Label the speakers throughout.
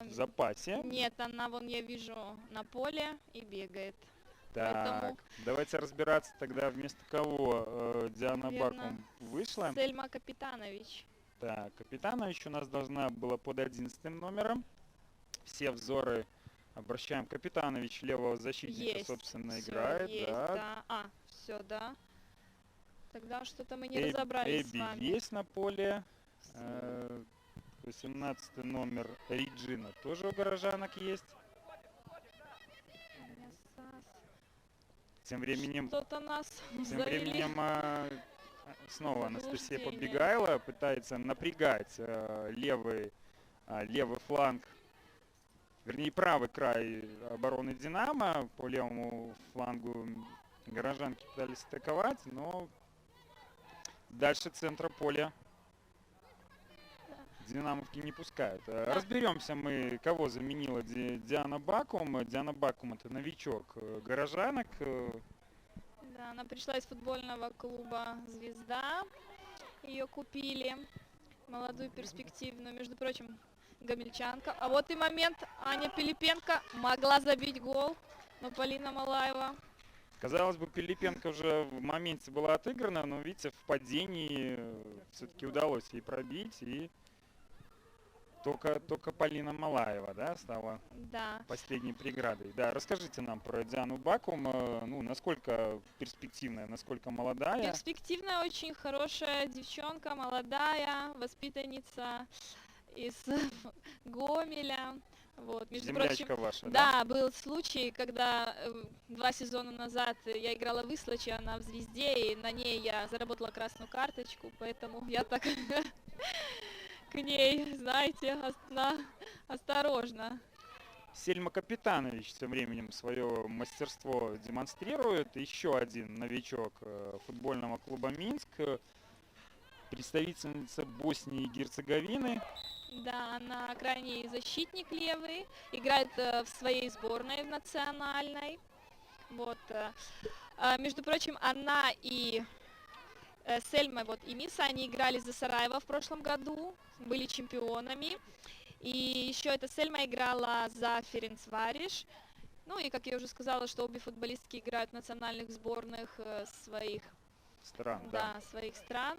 Speaker 1: в запасе.
Speaker 2: Нет, она, вон я вижу, на поле и бегает.
Speaker 1: Так,
Speaker 2: Поэтому,
Speaker 1: давайте разбираться тогда, вместо кого Диана
Speaker 2: верно,
Speaker 1: Бакум вышла.
Speaker 2: Сельма Капитанович.
Speaker 1: Так, Капитанович у нас должна была под 11 номером. Все взоры обращаем. Капитанович левого защитника,
Speaker 2: Есть,
Speaker 1: собственно,
Speaker 2: все
Speaker 1: играет,
Speaker 2: есть,
Speaker 1: да.
Speaker 2: да. Все, да. Тогда что-то мы не разобрались с
Speaker 1: Эбби
Speaker 2: вами.
Speaker 1: есть на поле.
Speaker 2: С-
Speaker 1: 18 номер Реджина тоже у горожанок есть. Тем временем,
Speaker 2: Что-то нас
Speaker 1: тем
Speaker 2: завели
Speaker 1: временем снова
Speaker 2: в
Speaker 1: Анастасия
Speaker 2: заблуждение.
Speaker 1: Подбегайло пытается напрягать левый фланг, вернее правый край обороны Динамо. По левому флангу горожанки пытались атаковать, но дальше центра поля динамовки не пускают. Разберемся мы, кого заменила Диана Бакум. Диана Бакум — это новичок горожанок.
Speaker 2: Да, она пришла из футбольного клуба «Звезда». Ее купили. Молодую, перспективную, между прочим, гомельчанка. А вот и момент. Аня Пилипенко могла забить гол, но Полина Малаева.
Speaker 1: Казалось бы, Пилипенко уже в моменте была отыграна, но, видите, в падении все-таки удалось ей пробить. И только Полина Малаева, да, стала
Speaker 2: Да.
Speaker 1: последней преградой. Да, расскажите нам про Диану Бакум. Ну, насколько перспективная, насколько молодая.
Speaker 2: Перспективная, очень хорошая девчонка, молодая, воспитанница из Гомеля. Вот, между
Speaker 1: Землячка
Speaker 2: прочим,
Speaker 1: ваша, да?
Speaker 2: да, был случай, когда 2 сезона назад я играла в Ислаче, она в «Звезде», и на ней я заработала красную карточку, поэтому я так к ней, знаете, осторожно.
Speaker 1: Сельма Капитанович тем временем свое мастерство демонстрирует. Еще один новичок футбольного клуба «Минск», представительница Боснии и Герцеговины.
Speaker 2: Да, она крайний защитник левый, играет в своей сборной в национальной. Вот. Между прочим, она и Сельма вот, и Миса, они играли за Сараево в прошлом году, были чемпионами. И еще эта Сельма играла за Ференцвариш. Ну и, как я уже сказала, что обе футболистки играют в национальных сборных своих
Speaker 1: Стран,
Speaker 2: да, своих стран.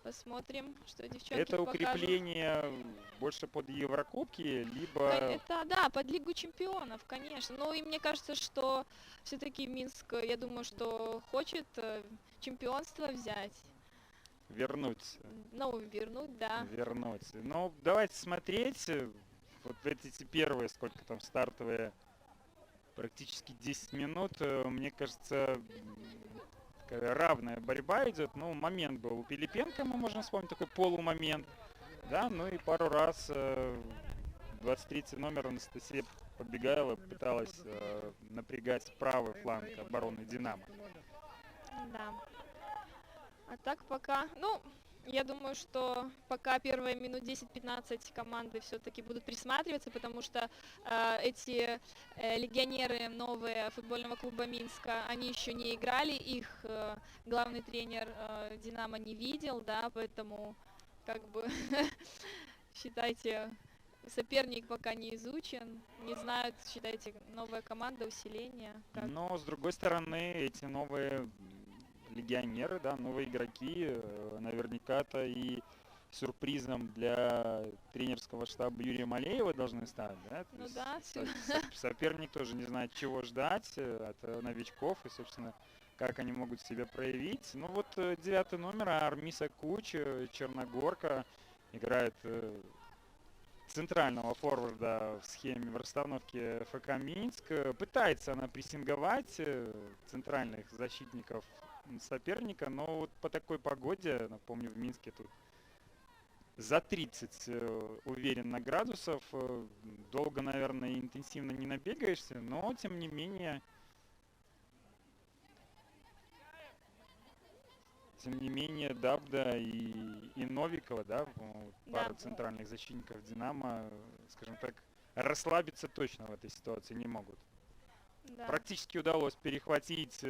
Speaker 2: Посмотрим, что девчонки
Speaker 1: Это
Speaker 2: покажут.
Speaker 1: укрепление больше под Еврокубки, либо...
Speaker 2: Это, да, под Лигу чемпионов, конечно. Ну и мне кажется, что все-таки Минск, я думаю, что хочет чемпионство взять.
Speaker 1: Вернуть.
Speaker 2: Ну, вернуть, да.
Speaker 1: Вернуть. Ну, давайте смотреть. Вот эти первые, сколько там, стартовые, практически 10 минут, мне кажется, такая равная борьба идет. Ну, момент был у Пилипенко, мы можем вспомнить, такой полумомент. Да, ну и пару раз 23 номер Анастасия Подбегайло пыталась напрягать правый фланг обороны «Динамо».
Speaker 2: Да. А так пока, ну, я думаю, что пока первые минут 10-15 команды все-таки будут присматриваться, потому что эти легионеры новые футбольного клуба Минска, они еще не играли, их главный тренер Динамо не видел, да, поэтому как бы считайте, соперник пока не изучен, не знают, считайте, новая команда, усиление. Как...
Speaker 1: Но, с другой стороны, эти новые легионеры, да, новые игроки, наверняка-то и сюрпризом для тренерского штаба Юрия Малеева должны стать, да?
Speaker 2: Ну да,
Speaker 1: соперник тоже не знает, чего ждать от новичков и, собственно, как они могут себя проявить. Ну вот 9 номер Армиса Куч, черногорка, играет центрального форварда в схеме в расстановке ФК Минск. Пытается она прессинговать центральных защитников соперника, но вот по такой погоде, напомню, в Минске тут за 30 уверенно градусов, долго, наверное, интенсивно не набегаешься, но тем не менее Дабда и Новикова, да, пара центральных защитников «Динамо», скажем так, расслабиться точно в этой ситуации не могут.
Speaker 2: Да.
Speaker 1: Практически удалось перехватить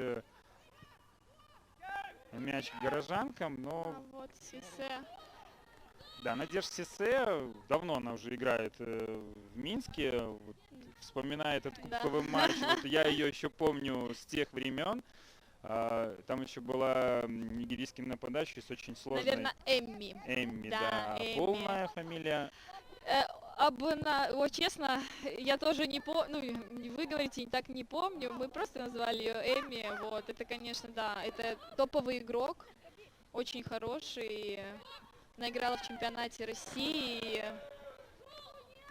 Speaker 1: мяч горожанкам, но...
Speaker 2: А вот Сисе.
Speaker 1: Да, Надежда Сесе, давно она уже играет в Минске, вот, вспоминая этот
Speaker 2: Да.
Speaker 1: кубковый матч, вот я ее еще помню с тех времен. Там еще была нигерийский нападающий с очень сложной
Speaker 2: Наверное, Эмми.
Speaker 1: Эмми,
Speaker 2: Да,
Speaker 1: да, а
Speaker 2: Эмми.
Speaker 1: полная фамилия,
Speaker 2: Э, вот честно, я тоже не помню, ну, вы говорите, так не помню, мы просто назвали ее Эми, вот, это, конечно, да, это топовый игрок, очень хороший, она играла в чемпионате России, и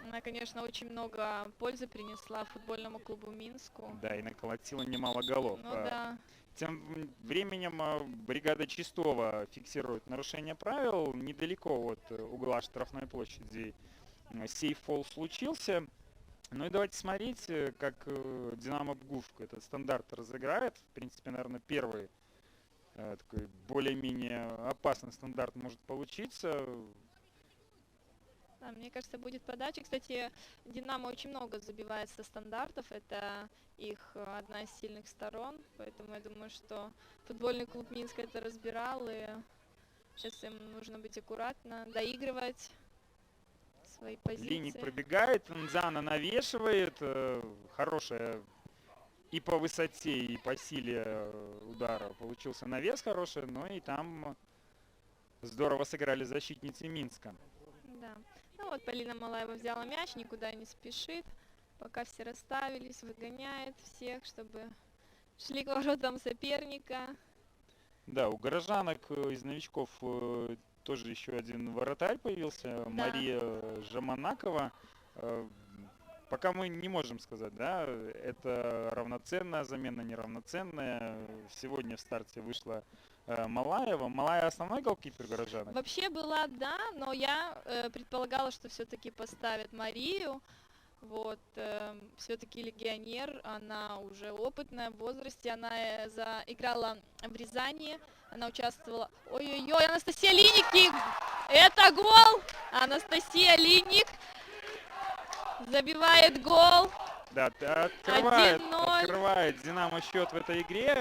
Speaker 2: она, конечно, очень много пользы принесла футбольному клубу Минску,
Speaker 1: да, и наколотила немало голов.
Speaker 2: ну да,
Speaker 1: Тем временем бригада Чистова фиксирует нарушение правил недалеко от угла штрафной площади. Сей фол случился. Ну и давайте смотреть, как Динамо Бгушку этот стандарт разыграет. В принципе, наверное, первый такой более-менее опасный стандарт может получиться.
Speaker 2: да, мне кажется, будет подача. Кстати, Динамо очень много забивает со стандартов, это их одна из сильных сторон, поэтому я думаю, что футбольный клуб Минск это разбирал, и сейчас им нужно быть аккуратно, доигрывать свои
Speaker 1: Линик
Speaker 2: позиции.
Speaker 1: пробегает, Нзана навешивает. Хорошая и по высоте, и по силе удара получился навес хороший, но и там здорово сыграли защитницы Минска.
Speaker 2: Да. Ну вот Полина Малаева взяла мяч, никуда не спешит, пока все расставились, выгоняет всех, чтобы шли к воротам соперника.
Speaker 1: Да, у горожанок из новичков тоже еще один вратарь появился,
Speaker 2: Да.
Speaker 1: Мария Жаманакова. Э, Пока мы не можем сказать, да, это равноценная замена, неравноценная. Сегодня в старте вышла Малаева. Малая основной голкипер горожанок.
Speaker 2: Вообще была, да, но я предполагала, что все-таки поставят Марию. Вот, все-таки легионер, она уже опытная в возрасте, она играла в Рязани, она участвовала... Ой-ой-ой, Анастасия Линик! Это гол! Анастасия Линик забивает гол.
Speaker 1: Да,
Speaker 2: Открывает
Speaker 1: открывает Динамо счет в этой игре.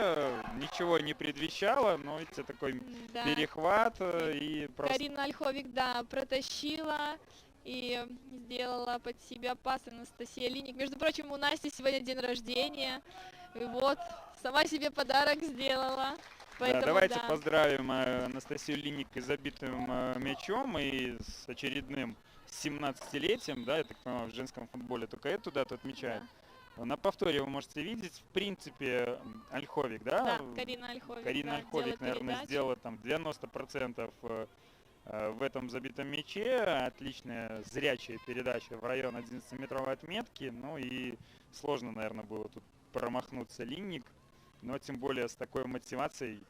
Speaker 1: Ничего не предвещало, но это такой
Speaker 2: Да.
Speaker 1: перехват и просто...
Speaker 2: Карина Ольховик, да, протащила и сделала под себя пас Анастасия Линик. Между прочим, у Насти сегодня день рождения. И вот, сама себе подарок сделала. Поэтому,
Speaker 1: Да, давайте
Speaker 2: да.
Speaker 1: поздравим Анастасию Линик с забитым мячом и с очередным 17-летием, да, я так понимаю, в женском футболе только эту дату отмечают. На повторе вы можете видеть, в принципе, Ольховик, да?
Speaker 2: Да, Карина Ольховик,
Speaker 1: Карина
Speaker 2: да,
Speaker 1: Ольховик,
Speaker 2: делает
Speaker 1: наверное,
Speaker 2: передачу.
Speaker 1: сделала там 90% в этом забитом мяче. Отличная зрячая передача в район 11-метровой отметки. Ну и сложно, наверное, было тут промахнуться Линник. Но тем более с такой мотивацией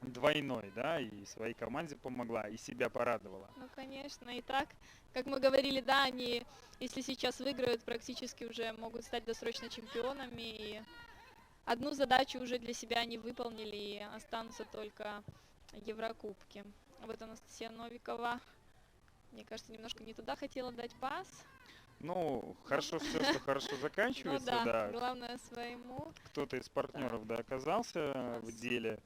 Speaker 1: двойной, да, и своей команде помогла, и себя порадовала.
Speaker 2: Ну, конечно, и так, как мы говорили, да, они, если сейчас выиграют, практически уже могут стать досрочно чемпионами, и одну задачу уже для себя они выполнили, и останутся только Еврокубки. А вот Анастасия Новикова, мне кажется, немножко не туда хотела дать пас.
Speaker 1: Ну, хорошо все, что хорошо
Speaker 2: Ну
Speaker 1: заканчивается,
Speaker 2: да,
Speaker 1: да.
Speaker 2: главное своему.
Speaker 1: Кто-то из партнеров, да, оказался в деле.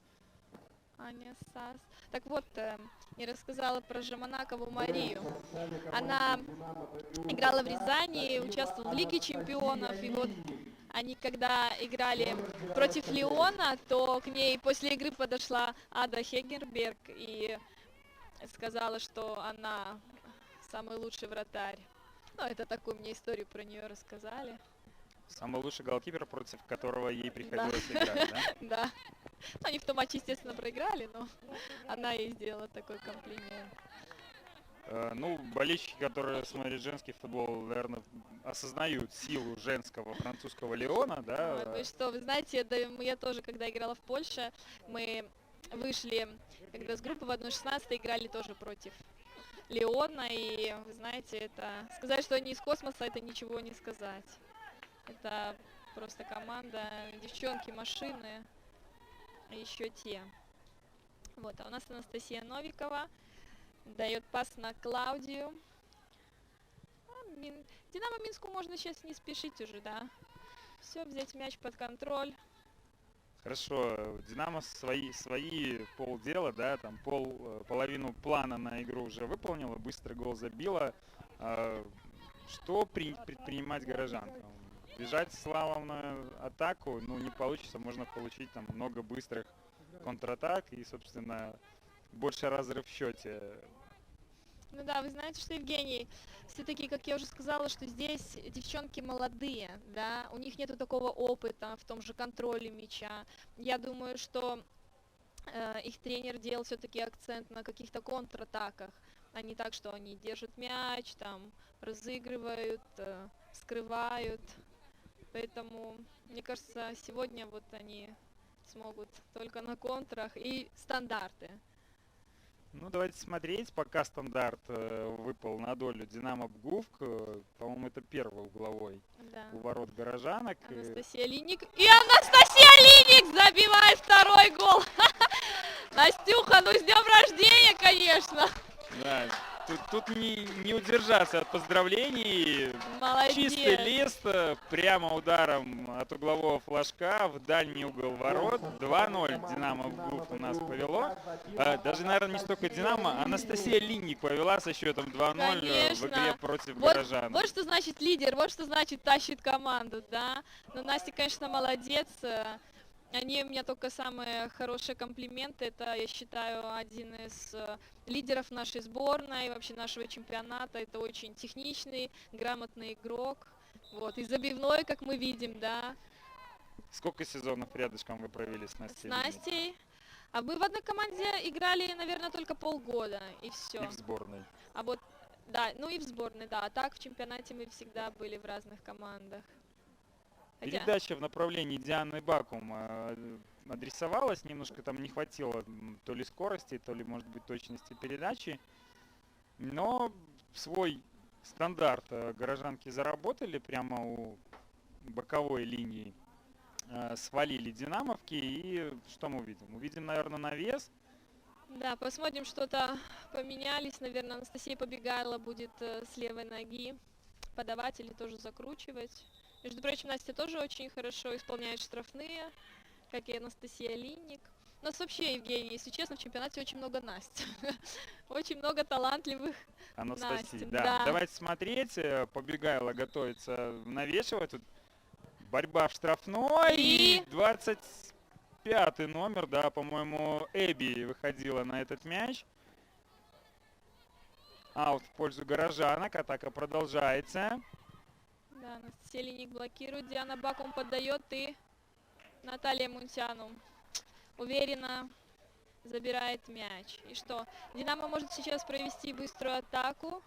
Speaker 2: Аня Сас. Так вот, я рассказала про Жаманакову Марию. Она играла в Рязани, участвовала в Лиге чемпионов, и вот они когда играли против Лиона, то к ней после игры подошла Ада Хегерберг и сказала, что она самый лучший вратарь. Ну, это такую мне историю про нее рассказали.
Speaker 1: Самый лучший голкипер, против которого ей приходилось играть, да?
Speaker 2: Да. Ну, они в том матче, естественно, проиграли, но она ей сделала такой комплимент.
Speaker 1: Ну, болельщики, которые смотрят женский футбол, наверное, осознают силу женского французского Лиона, да?
Speaker 2: Вот, вы что, вы знаете, да, я тоже, когда играла в Польше, мы вышли, когда с группы в 1/16 играли тоже против Лиона, и, вы знаете, это... Сказать, что они из космоса, это ничего не сказать. Это просто команда, девчонки, машины, еще те. Вот, а у нас Анастасия Новикова дает пас на Клаудию. Динамо Минску можно сейчас не спешить уже, да. Все, взять мяч под контроль.
Speaker 1: Хорошо, Динамо свои полдела, да, там половину плана на игру уже выполнила, быстрый гол забила. А, Что предпринимать горожанкам? Бежать в славную атаку, ну, не получится, можно получить там много быстрых контратак и, собственно, больше разрыв в счете.
Speaker 2: Ну да, вы знаете, что, Евгений, все-таки, как я уже сказала, что здесь девчонки молодые, да, у них нету такого опыта в том же контроле мяча. Я думаю, что их тренер делал все-таки акцент на каких-то контратаках, а не так, что они держат мяч, там, разыгрывают, скрывают. Поэтому, мне кажется, сегодня вот они смогут только на контрах и стандарты.
Speaker 1: Ну, давайте смотреть, пока стандарт выпал на долю Динамо Пгувк. По-моему, это первый угловой
Speaker 2: Да.
Speaker 1: у ворот горожанок.
Speaker 2: Анастасия Линик. И Анастасия Линик забивает второй гол. Настюха, ну с днем рождения, конечно.
Speaker 1: Да, тут не удержаться от поздравлений.
Speaker 2: Молодец.
Speaker 1: Чистый лист, прямо ударом от углового флажка в дальний угол ворот. 2-0 Динамо Пгувк у нас повело. Даже, наверное, не столько Динамо, Анастасия Линник повела со счетом 2-0 в
Speaker 2: Конечно.
Speaker 1: игре против
Speaker 2: Вот,
Speaker 1: горожан.
Speaker 2: вот что значит лидер, вот что значит тащит команду, да. Но Настя, конечно, молодец. Они у меня только самые хорошие комплименты. Это, я считаю, один из лидеров нашей сборной, вообще нашего чемпионата. Это очень техничный, грамотный игрок. Вот, и забивной, как мы видим, да,
Speaker 1: Сколько сезонов рядышком вы провели с Настей?
Speaker 2: с Настей. А мы в одной команде играли, наверное, только полгода, и все.
Speaker 1: И в сборной.
Speaker 2: А вот, да, ну и в сборной, да. А так в чемпионате мы всегда были в разных командах. Хотя,
Speaker 1: Передача в направлении Дианы Бакум адресовалась, немножко там не хватило то ли скорости, то ли, может быть, точности передачи. Но свой стандарт горожанки заработали прямо у боковой линии. Свалили динамовки, и что мы увидим? Увидим, наверное, навес.
Speaker 2: да, посмотрим, что-то поменялись. Наверное, Анастасия Побегайло будет с левой ноги подавать или тоже закручивать. Между прочим, Настя тоже очень хорошо исполняет штрафные, как и Анастасия Линник. У нас вообще, Евгений, если честно, в чемпионате очень много Насть. Очень много талантливых
Speaker 1: Анастасии,
Speaker 2: Насти,
Speaker 1: да.
Speaker 2: да.
Speaker 1: Давайте смотреть. Побегайло готовится навешивать. Тут борьба в штрафной.
Speaker 2: И?
Speaker 1: 25-й номер, да, по-моему, Эбби выходила на этот мяч. Аут в пользу горожанок. Атака продолжается.
Speaker 2: Да, Анастасия Линник блокирует, Диана Бакум поддает и Наталья Мунтяну уверенно забирает мяч. И что? Динамо может сейчас провести быструю атаку.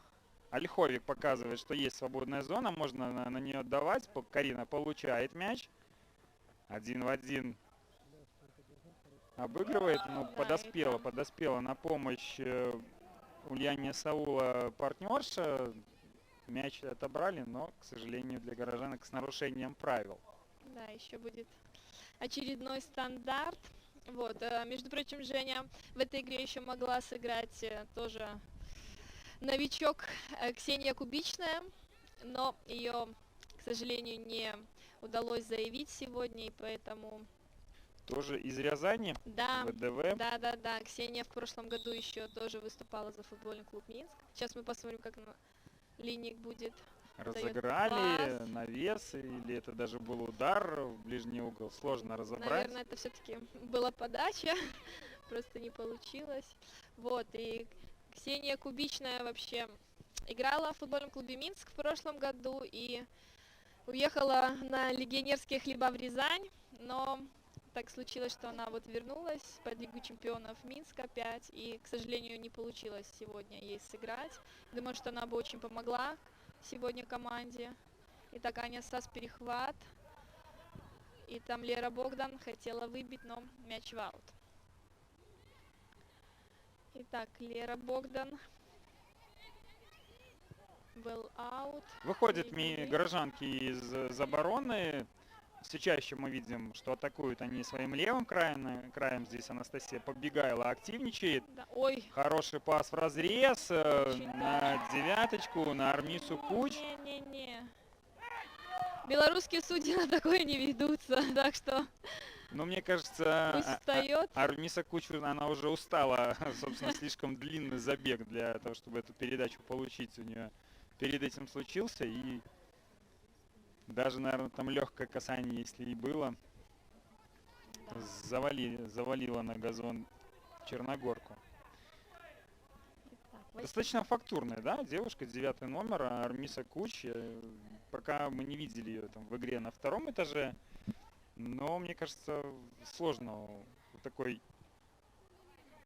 Speaker 1: Ольховик показывает, что есть свободная зона, можно на нее отдавать. Карина получает мяч. 1 в 1 обыгрывает, но
Speaker 2: Да,
Speaker 1: подоспела на помощь Ульяне Саула партнерша. Мяч отобрали, но, к сожалению, для горожанок с нарушением правил.
Speaker 2: Да, еще будет очередной стандарт. Вот, между прочим, Женя в этой игре еще могла сыграть тоже новичок Ксения Кубичная, но ее, к сожалению, не удалось заявить сегодня, и поэтому...
Speaker 1: Тоже из Рязани,
Speaker 2: Да,
Speaker 1: ВДВ.
Speaker 2: да. Ксения в прошлом году еще тоже выступала за футбольный клуб Минск. Сейчас мы посмотрим, как Линник будет.
Speaker 1: Разыграли
Speaker 2: пас.
Speaker 1: навес, или это даже был удар в ближний угол. Сложно разобрать.
Speaker 2: Наверное, это все-таки была подача, просто не получилось. Вот, и Ксения Кубичная вообще играла в футбольном клубе Минск в прошлом году и уехала на легионерские хлеба в Рязань, но так случилось, что она вот вернулась под Лигу чемпионов Минск опять, и, к сожалению, не получилось сегодня ей сыграть. Думаю, что она бы очень помогла сегодня команде. Итак, Аня Сас перехват. И там Лера Богдан хотела выбить, но мяч в аут. Итак, Лера Богдан был аут.
Speaker 1: Выходят горожанки из обороны. Все чаще мы видим, что атакуют они своим левым краем. Здесь Анастасия Побегайло активничает.
Speaker 2: Да, ой.
Speaker 1: Хороший пас в разрез на девяточку, на Армису Куч.
Speaker 2: Не. Белорусские судьи на такое не ведутся, так что
Speaker 1: Но мне кажется,
Speaker 2: Пусть встает.
Speaker 1: Армиса Кучу, она уже устала, собственно, слишком длинный забег для того, чтобы эту передачу получить. У нее перед этим случился, и даже, наверное, там легкое касание, если и было,
Speaker 2: Да.
Speaker 1: завалило на газон Черногорку.
Speaker 2: Итак,
Speaker 1: Достаточно фактурная, да, девушка, 9 номер, Армиса Куч. Пока мы не видели ее там в игре на втором этаже, но мне кажется, сложно у такой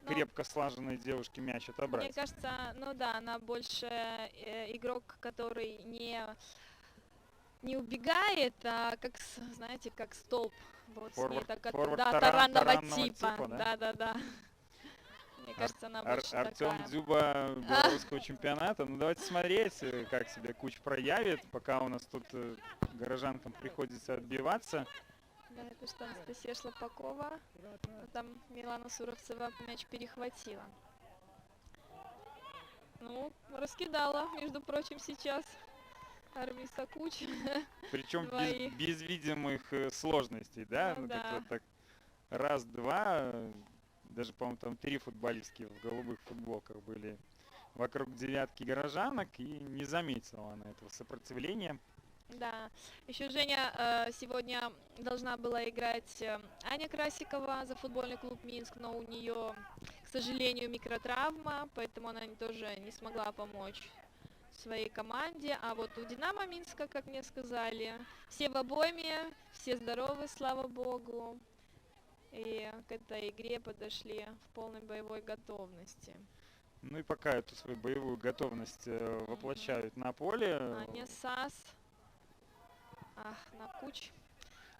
Speaker 2: ну,
Speaker 1: крепко слаженной девушки мяч
Speaker 2: мне
Speaker 1: отобрать.
Speaker 2: кажется, ну да, она больше игрок, который не убегает, а как, знаете, как столб. Вот с ней так,
Speaker 1: Форвард
Speaker 2: да, таранного
Speaker 1: таранного
Speaker 2: типа.
Speaker 1: да?
Speaker 2: Да. Мне кажется, она больше
Speaker 1: Артем
Speaker 2: такая.
Speaker 1: Дзюба белорусского чемпионата. Ну давайте смотреть, как себя Куч проявит, пока у нас тут горожанкам приходится отбиваться.
Speaker 2: Да, это что, Анастасия Шлопакова. А там Милана Суровцева мяч перехватила. Ну, раскидала, между прочим, сейчас Армиса Куч.
Speaker 1: Причем
Speaker 2: Двоих.
Speaker 1: без видимых сложностей, да?
Speaker 2: Ну
Speaker 1: Ну,
Speaker 2: да.
Speaker 1: как-то так раз-два, даже, по-моему, там 3 футболистки в голубых футболках были вокруг девятки горожанок, и не заметила она этого сопротивления.
Speaker 2: Да, еще Женя сегодня должна была играть Аня Красикова за футбольный клуб Минск, но у нее, к сожалению, микротравма, поэтому она тоже не смогла помочь своей команде. А вот у Динамо Минска, как мне сказали, все в обойме, все здоровы, слава богу, и к этой игре подошли в полной боевой готовности.
Speaker 1: Ну и пока эту свою боевую готовность воплощают на поле.
Speaker 2: Аня Сас, на Куч.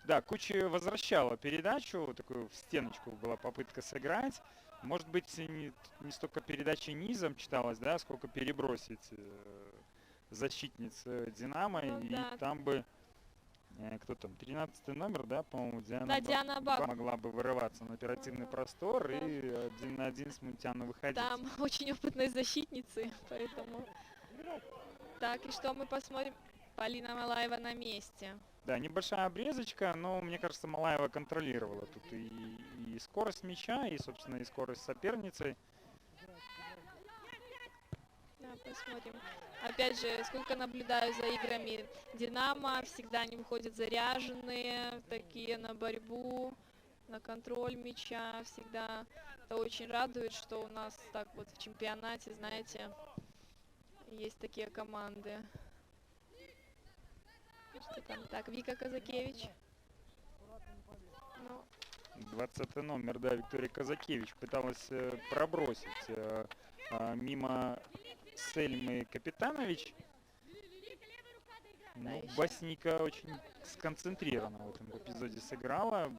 Speaker 1: Да, Кучи возвращала передачу, такую в стеночку была попытка сыграть. Может быть, не столько передача низом читалась, да, сколько перебросить защитниц Динамо,
Speaker 2: Ну
Speaker 1: и
Speaker 2: да.
Speaker 1: там бы, кто там, 13 номер, да, по-моему,
Speaker 2: Да, Диана Баб.
Speaker 1: могла бы вырываться на оперативный простор и 1 на 1 с Мунтяна выходить.
Speaker 2: Там очень опытные защитницы, поэтому... Так, и что мы посмотрим? Полина Малаева на месте.
Speaker 1: Да, небольшая обрезочка, но мне кажется, Малаева контролировала тут и скорость мяча, и, собственно, и скорость соперницы.
Speaker 2: Да, посмотрим. Опять же, сколько наблюдаю за играми Динамо, всегда они выходят заряженные, такие на борьбу, на контроль мяча. Всегда это очень радует, что у нас так вот в чемпионате, знаете, есть такие команды. Что там? Так, Вика Казакевич. Ну,
Speaker 1: 20 номер, да, Виктория Казакевич пыталась пробросить мимо Сельмы Капитанович.
Speaker 2: Да,
Speaker 1: Ну,
Speaker 2: ещё.
Speaker 1: Босника очень сконцентрированно в этом эпизоде сыграла.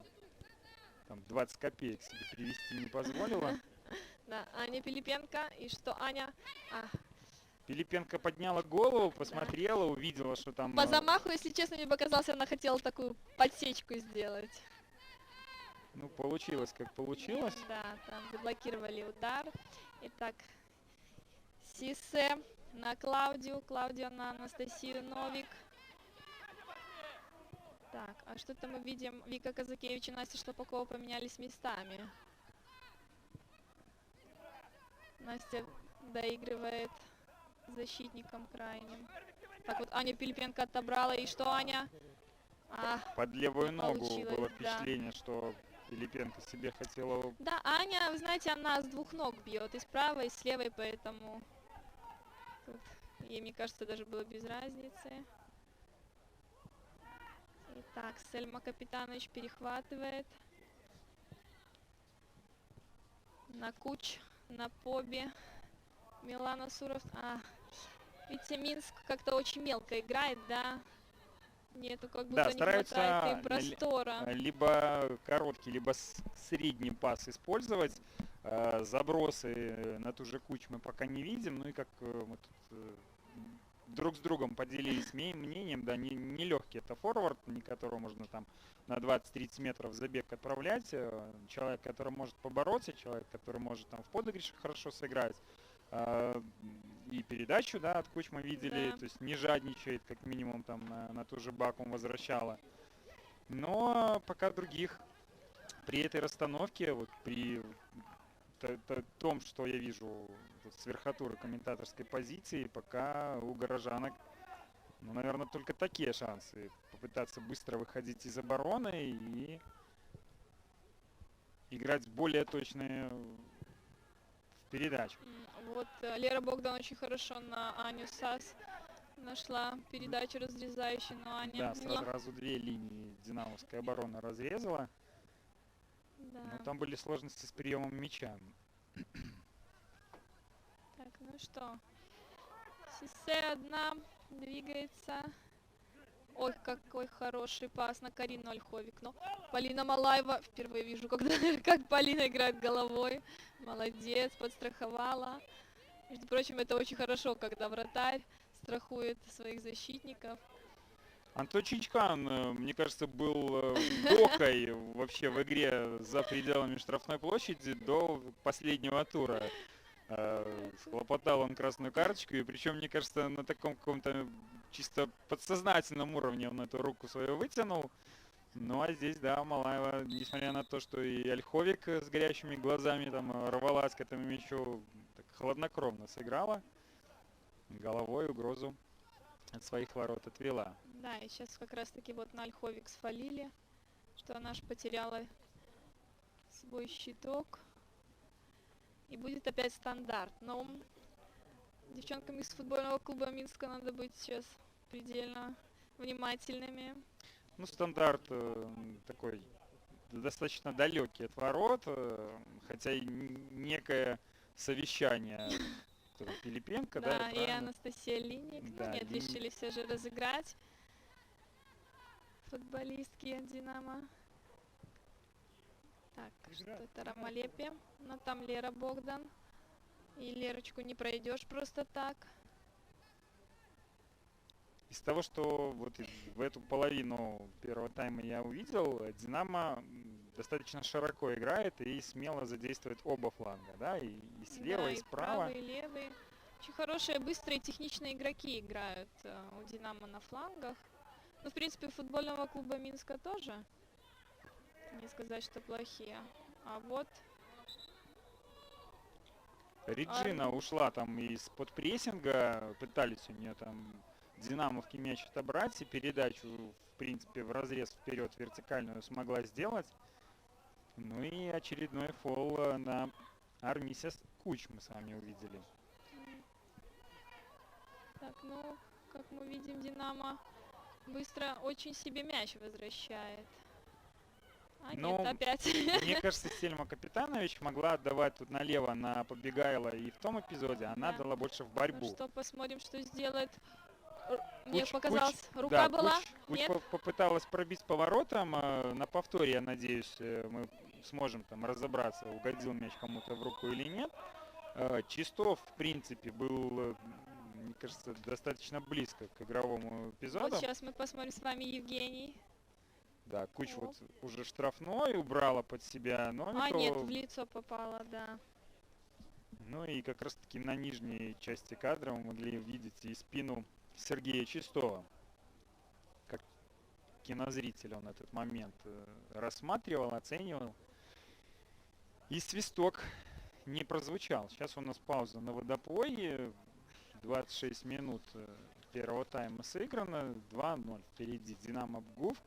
Speaker 1: Там 20 копеек себе перевести не позволила.
Speaker 2: да, Аня Пилипенко. И что Аня?
Speaker 1: Пилипенко подняла голову, посмотрела, увидела, что там...
Speaker 2: По замаху, если честно, мне показалось, она хотела такую подсечку сделать.
Speaker 1: Ну, получилось, как получилось.
Speaker 2: Да, там заблокировали удар. Итак, Сисе на Клаудию, Клаудио на Анастасию Новик. Так, а что-то мы видим, Вика Казакевич и Настя Шлопакова поменялись местами. Настя доигрывает защитником крайним. Так вот, Аня Пилипенко отобрала, и что Аня?
Speaker 1: Под левую
Speaker 2: не
Speaker 1: ногу
Speaker 2: получилось,
Speaker 1: было
Speaker 2: да.
Speaker 1: впечатление, что Пилипенко себе хотела...
Speaker 2: Да, Аня, вы знаете, она с двух ног бьет, и с правой, и с левой, поэтому тут ей, мне кажется, даже было без разницы. Итак, Сельма Капитанович перехватывает. На Куч, на Поби. Милана Суров. Видите, Минск как-то очень мелко играет, да? Нету, как будто
Speaker 1: Да,
Speaker 2: не хватает
Speaker 1: стараются
Speaker 2: им простора.
Speaker 1: либо короткий, либо средний пас использовать. Забросы на ту же Куч мы пока не видим. Ну и как мы тут друг с другом поделились мнением, да, не легкий это форвард, не которого можно там на 20-30 метров забег отправлять. Человек, который может побороться, человек, который может там в подыгрыше хорошо сыграть. И передачу, да, от Куч мы видели,
Speaker 2: Да.
Speaker 1: то есть не жадничает, как минимум там на ту же Бакум возвращала. Но пока других при этой расстановке, вот при том, что я вижу вот с верхотуры комментаторской позиции, пока у горожанок, ну, наверное, только такие шансы попытаться быстро выходить из обороны и играть более точные в передачу.
Speaker 2: Вот Лера Богдан очень хорошо на Аню Сас нашла передачу разрезающую, но Аня
Speaker 1: Да,
Speaker 2: не...
Speaker 1: сразу две линии динамовская оборона разрезала.
Speaker 2: Да.
Speaker 1: Но там были сложности с приемом мяча.
Speaker 2: Так, ну что, Сиссе одна двигается. Ой, какой хороший пас на Карину Ольховик. Но Полина Малаева, впервые вижу, когда, как Полина играет головой. Молодец, подстраховала. Между прочим, это очень хорошо, когда вратарь страхует своих защитников.
Speaker 1: Антон Чинчкан, мне кажется, был докой вообще в игре за пределами штрафной площади до последнего тура. Схлопотал он красную карточку, и причем, мне кажется, на таком каком-то чисто подсознательном уровне он эту руку свою вытянул. Ну а здесь, да, Малаева, несмотря на то, что и Ольховик с горящими глазами там рвалась к этому мячу, так хладнокровно сыграла, головой угрозу от своих ворот отвела.
Speaker 2: Да, и сейчас как раз таки вот на Ольховик свалили, что она же потеряла свой щиток. И будет опять стандарт. Но девчонкам из футбольного клуба Минска надо быть сейчас предельно внимательными.
Speaker 1: Ну, стандарт такой достаточно далекий от ворот, хотя и некое совещание. Кто-то Пилипенко, да,
Speaker 2: Да, и
Speaker 1: правильно?
Speaker 2: Анастасия Линник.
Speaker 1: Да,
Speaker 2: Ну нет,
Speaker 1: Линник.
Speaker 2: решили все же разыграть футболистки Динамо. Так, что это Ромалепе. Но там Лера Богдан. И Лерочку не пройдешь просто так.
Speaker 1: Из того, что вот в эту половину первого тайма я увидел, Динамо достаточно широко играет и смело задействует оба фланга, да, и слева,
Speaker 2: Да,
Speaker 1: и
Speaker 2: и
Speaker 1: справа.
Speaker 2: правый, и левый. Очень хорошие, быстрые, техничные игроки играют у Динамо на флангах. Ну, в принципе, у футбольного клуба Минска тоже. Не сказать, что плохие. А вот
Speaker 1: Реджина ушла там из-под прессинга, пытались у нее там динамовки мяч отобрать, и передачу, в принципе, в разрез вперед вертикальную смогла сделать. Ну и очередной фол на Армисе Куч мы с вами увидели.
Speaker 2: так, ну, как мы видим, Динамо быстро очень себе мяч возвращает. А
Speaker 1: Ну,
Speaker 2: нет, опять.
Speaker 1: Мне кажется, Сельма Капитанович могла отдавать тут налево на Побегайла и в том эпизоде она
Speaker 2: Да.
Speaker 1: дала больше в
Speaker 2: Ну
Speaker 1: борьбу.
Speaker 2: что, посмотрим, что сделает. Мне
Speaker 1: Куч-
Speaker 2: показалось,
Speaker 1: Куч-
Speaker 2: рука
Speaker 1: да,
Speaker 2: была.
Speaker 1: Куч
Speaker 2: Нет?
Speaker 1: попыталась пробить поворотом. На повторе, я надеюсь, мы сможем там разобраться, угодил мяч кому-то в руку или нет. Чистов, в принципе, был, мне кажется, достаточно близко к игровому эпизоду.
Speaker 2: Вот сейчас мы посмотрим с вами Евгений.
Speaker 1: Да, Куч
Speaker 2: О.
Speaker 1: вот уже штрафной убрала под себя Новикова.
Speaker 2: А, нет, в лицо попала, да.
Speaker 1: Ну и как раз таки на нижней части кадра мы могли видеть и спину Сергея Чистова. Как кинозритель он этот момент рассматривал, оценивал. И свисток не прозвучал. Сейчас у нас пауза на водопой. 26 минут первого тайма сыграно. 2-0 впереди Динамо Пгувк.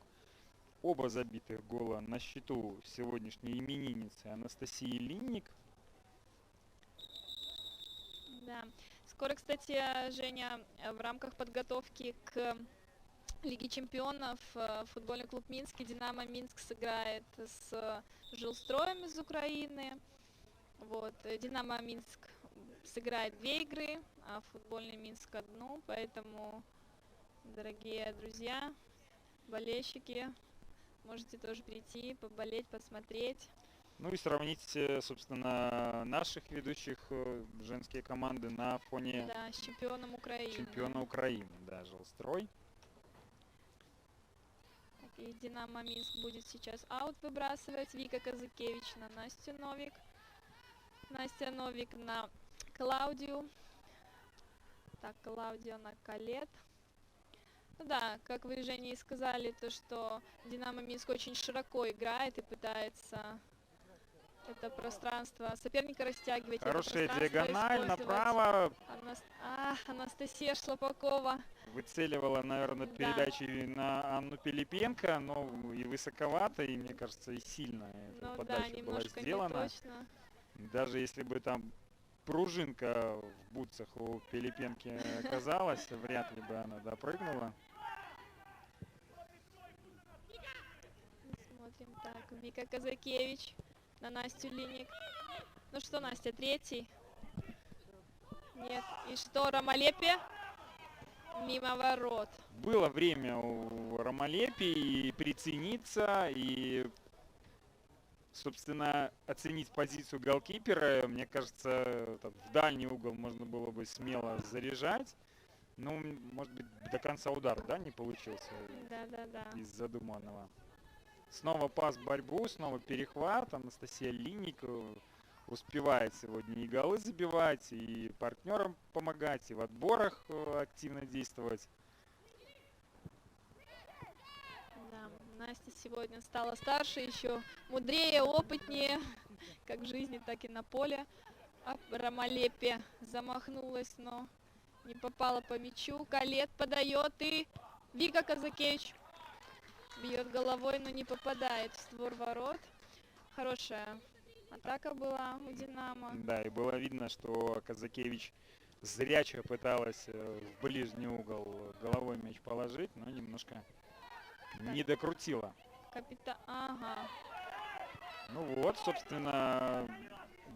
Speaker 1: Оба забитых гола на счету сегодняшней именинницы Анастасии Линник.
Speaker 2: Да. Скоро, кстати, Женя, в рамках подготовки к Лиге чемпионов футбольный клуб Минск и Динамо Минск сыграет с Жилстроем из Украины. Вот. Динамо Минск сыграет 2 игры, а футбольный Минск одну. Поэтому, дорогие друзья, болельщики, можете тоже прийти, поболеть, посмотреть.
Speaker 1: Ну и сравнить, собственно, наших ведущих женские команды на фоне
Speaker 2: Да, с чемпионом Украины.
Speaker 1: чемпиона Украины, да, Жилстрой.
Speaker 2: Так, и Динамо Минск будет сейчас аут выбрасывать. Вика Казакевич на Настю Новик. Настя Новик на Клаудию. Так, Клаудио на Калет. Ну да, как вы, Женя, и сказали, то, что Динамо Минск очень широко играет и пытается это пространство соперника растягивать, это
Speaker 1: Хорошая
Speaker 2: пространство
Speaker 1: диагональ
Speaker 2: использовать.
Speaker 1: направо.
Speaker 2: Анастасия Шлопакова.
Speaker 1: Выцеливала, наверное,
Speaker 2: Да,
Speaker 1: передачу на Анну Пилипенко, но и высоковато, и, мне кажется, и сильно эта
Speaker 2: ну да,
Speaker 1: подача была
Speaker 2: немножко не
Speaker 1: сделана.
Speaker 2: точно.
Speaker 1: Даже если бы там пружинка в бутсах у Пилипенки оказалась, вряд ли бы она допрыгнула.
Speaker 2: Смотрим так, Вика Казакевич на Настю Линик. Ну что, Настя, третий? Нет. И что, Ромалепе? Мимо ворот.
Speaker 1: Было время у Ромалепи и прицениться, и, собственно, оценить позицию голкипера. Мне кажется, там, в дальний угол можно было бы смело заряжать. Ну, может быть, до конца удар, да, не получился
Speaker 2: Да.
Speaker 1: из задуманного. Снова пас в борьбу, снова перехват. Анастасия Линик успевает сегодня и голы забивать, и партнерам помогать, и в отборах активно действовать.
Speaker 2: Да, Настя сегодня стала старше, еще мудрее, опытнее, как в жизни, так и на поле. А Ромалепе замахнулась, но не попала по мячу. Калет подает, и Вика Казакевич бьет головой, но не попадает в створ ворот. Хорошая атака была у Динамо.
Speaker 1: Да, и было видно, что Казакевич зрячо пыталась в ближний угол головой мяч положить, но немножко не докрутила.
Speaker 2: Ага.
Speaker 1: Ну вот, собственно,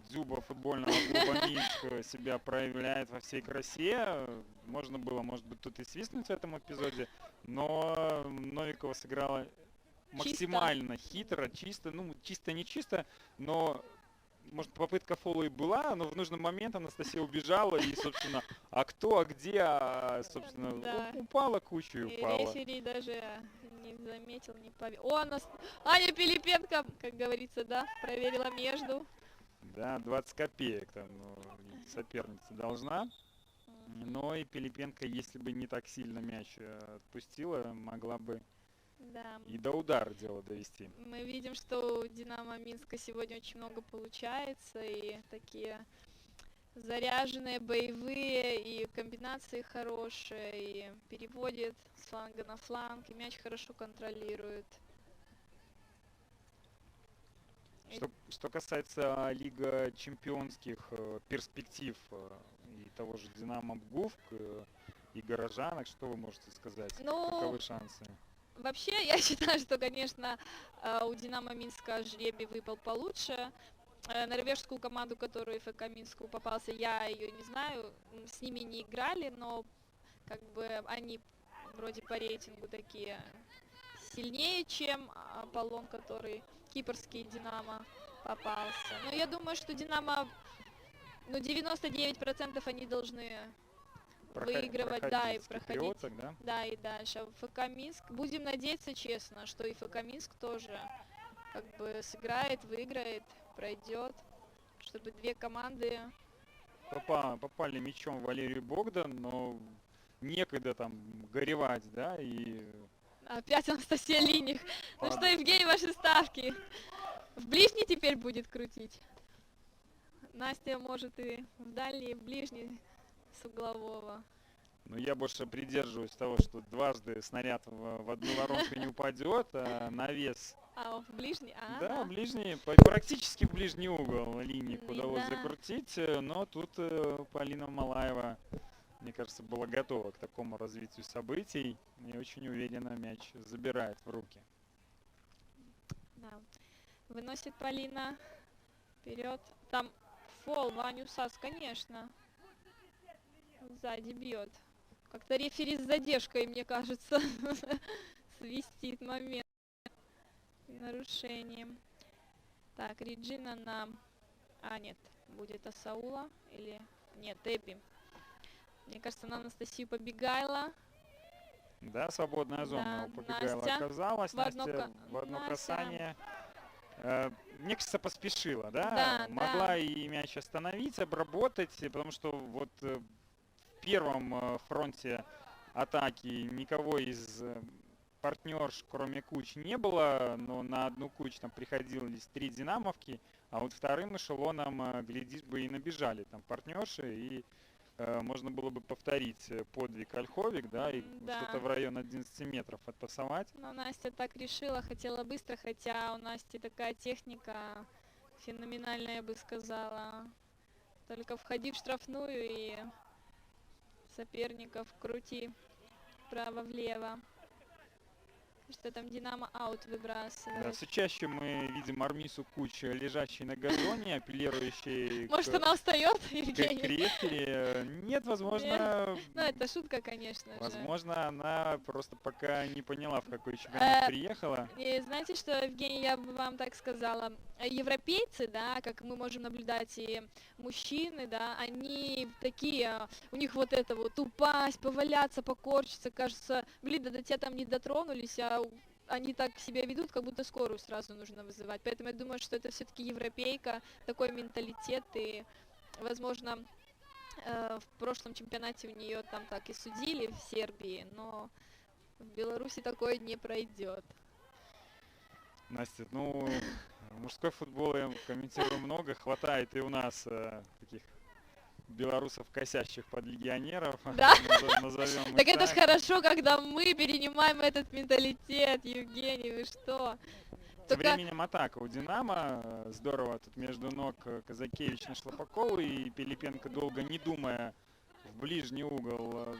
Speaker 1: Дзюба футбольного клуба Минск себя проявляет во всей красе. Можно было, может быть, тут и свистнуть в этом эпизоде, но Новикова сыграла максимально хитро, чисто, ну, чисто не чисто, но, может, попытка фола и была, но в нужный момент Анастасия убежала, и, собственно, а где, собственно,
Speaker 2: Да.
Speaker 1: упала куча и
Speaker 2: И
Speaker 1: упала.
Speaker 2: рефери даже не заметил, не поверил. Аня Пилипенко, как говорится, да, проверила между.
Speaker 1: Да, 20 копеек там соперница должна. Но и Пилипенко, если бы не так сильно мяч отпустила, могла бы
Speaker 2: Да.
Speaker 1: и до удара дело довести.
Speaker 2: Мы видим, что у Динамо Минска сегодня очень много получается, и такие заряженные, боевые, и комбинации хорошие, и переводит с фланга на фланг, и мяч хорошо контролирует.
Speaker 1: Что касается Лига чемпионских перспектив и того же Динамо Бгуф и горожанок, что вы можете сказать?
Speaker 2: Ну,
Speaker 1: каковы шансы?
Speaker 2: Вообще, я считаю, что, конечно, у Динамо Минска жребий выпал получше. Норвежскую команду, которую ФК Минску попался, я ее не знаю, с ними не играли, но как бы они вроде по рейтингу такие сильнее, чем Аполлон, который кипрский Динамо попался. Но я думаю, что Динамо, 99% они должны выигрывать, да, и проходить.
Speaker 1: Да?
Speaker 2: Да, и дальше. ФК Минск. Будем надеяться, честно, что и ФК Минск тоже как бы сыграет, выиграет, пройдет, чтобы две команды...
Speaker 1: Попали мячом Валерию Богдан, но некогда там горевать, да, и...
Speaker 2: Опять Анастасия Линих. Ну что, Евгений, ваши ставки? В ближний теперь будет крутить? Настя может и в дальний, и в ближний с углового.
Speaker 1: Ну, я больше придерживаюсь того, что дважды снаряд в одну воронку не упадет, а навес...
Speaker 2: А, в ближний?
Speaker 1: Да, ближний, практически в ближний угол линии удалось закрутить, но тут Полина Малаева, мне кажется, была готова к такому развитию событий и очень уверенно мяч забирает в руки.
Speaker 2: Да. Выносит Полина вперед. Там фол, Ваню Сас, конечно. Сзади бьет. Как-то рефери с задержкой, мне кажется, свистит момент нарушением. Так, Реджина на... нет, будет Асаула или... Нет, Эбби. Мне кажется, на Анастасию Побегайла.
Speaker 1: Да, свободная зона у Побегайла оказалась. Настя в одно касание. Мне кажется, поспешила, да? Могла и мяч остановить, обработать, потому что вот в первом фронте атаки никого из партнерш, кроме Куч, не было, но на одну Куч там приходились 3 динамовки, а вот вторым эшелоном, глядишь бы, и набежали там партнерши, и можно было бы повторить подвиг Ольховик, да, и что-то
Speaker 2: Да.
Speaker 1: в район 11 метров отпасовать.
Speaker 2: Но Настя так решила, хотела быстро, хотя у Насти такая техника феноменальная, я бы сказала. Только входи в штрафную и соперников крути вправо-влево. Что там Динамо аут
Speaker 1: Да,
Speaker 2: выбрасывает.
Speaker 1: все чаще мы видим Армису Куч, лежащей на газоне, апеллирующей
Speaker 2: Может, она устает,
Speaker 1: к
Speaker 2: Евгений?
Speaker 1: рефери. Нет, возможно,
Speaker 2: Ну, это шутка, конечно же.
Speaker 1: возможно, она просто пока не поняла, в какой чемпионат
Speaker 2: Э,
Speaker 1: приехала.
Speaker 2: И знаете что, Евгений, я бы вам так сказала, европейцы, да, как мы можем наблюдать, и мужчины, да, они такие, у них вот это вот упасть, поваляться, покорчиться, кажется, блин, да до тебя там не дотронулись, а они так себя ведут, как будто скорую сразу нужно вызывать. Поэтому я думаю, что это все-таки европейка, такой менталитет, и, возможно, в прошлом чемпионате у нее там так и судили в Сербии, но в Беларуси такое не пройдет.
Speaker 1: Настя, ну, мужской футбол я комментирую много, хватает и у нас таких белорусов, косящих под легионеров,
Speaker 2: Да.
Speaker 1: назовем их
Speaker 2: Так это ж
Speaker 1: так.
Speaker 2: хорошо, когда мы перенимаем этот менталитет, Евгений, вы что?
Speaker 1: Тем
Speaker 2: Только
Speaker 1: временем атака у Динамо. Здорово тут между ног Казакевич на Шлопакову, и Пилипенко, долго не думая, в ближний угол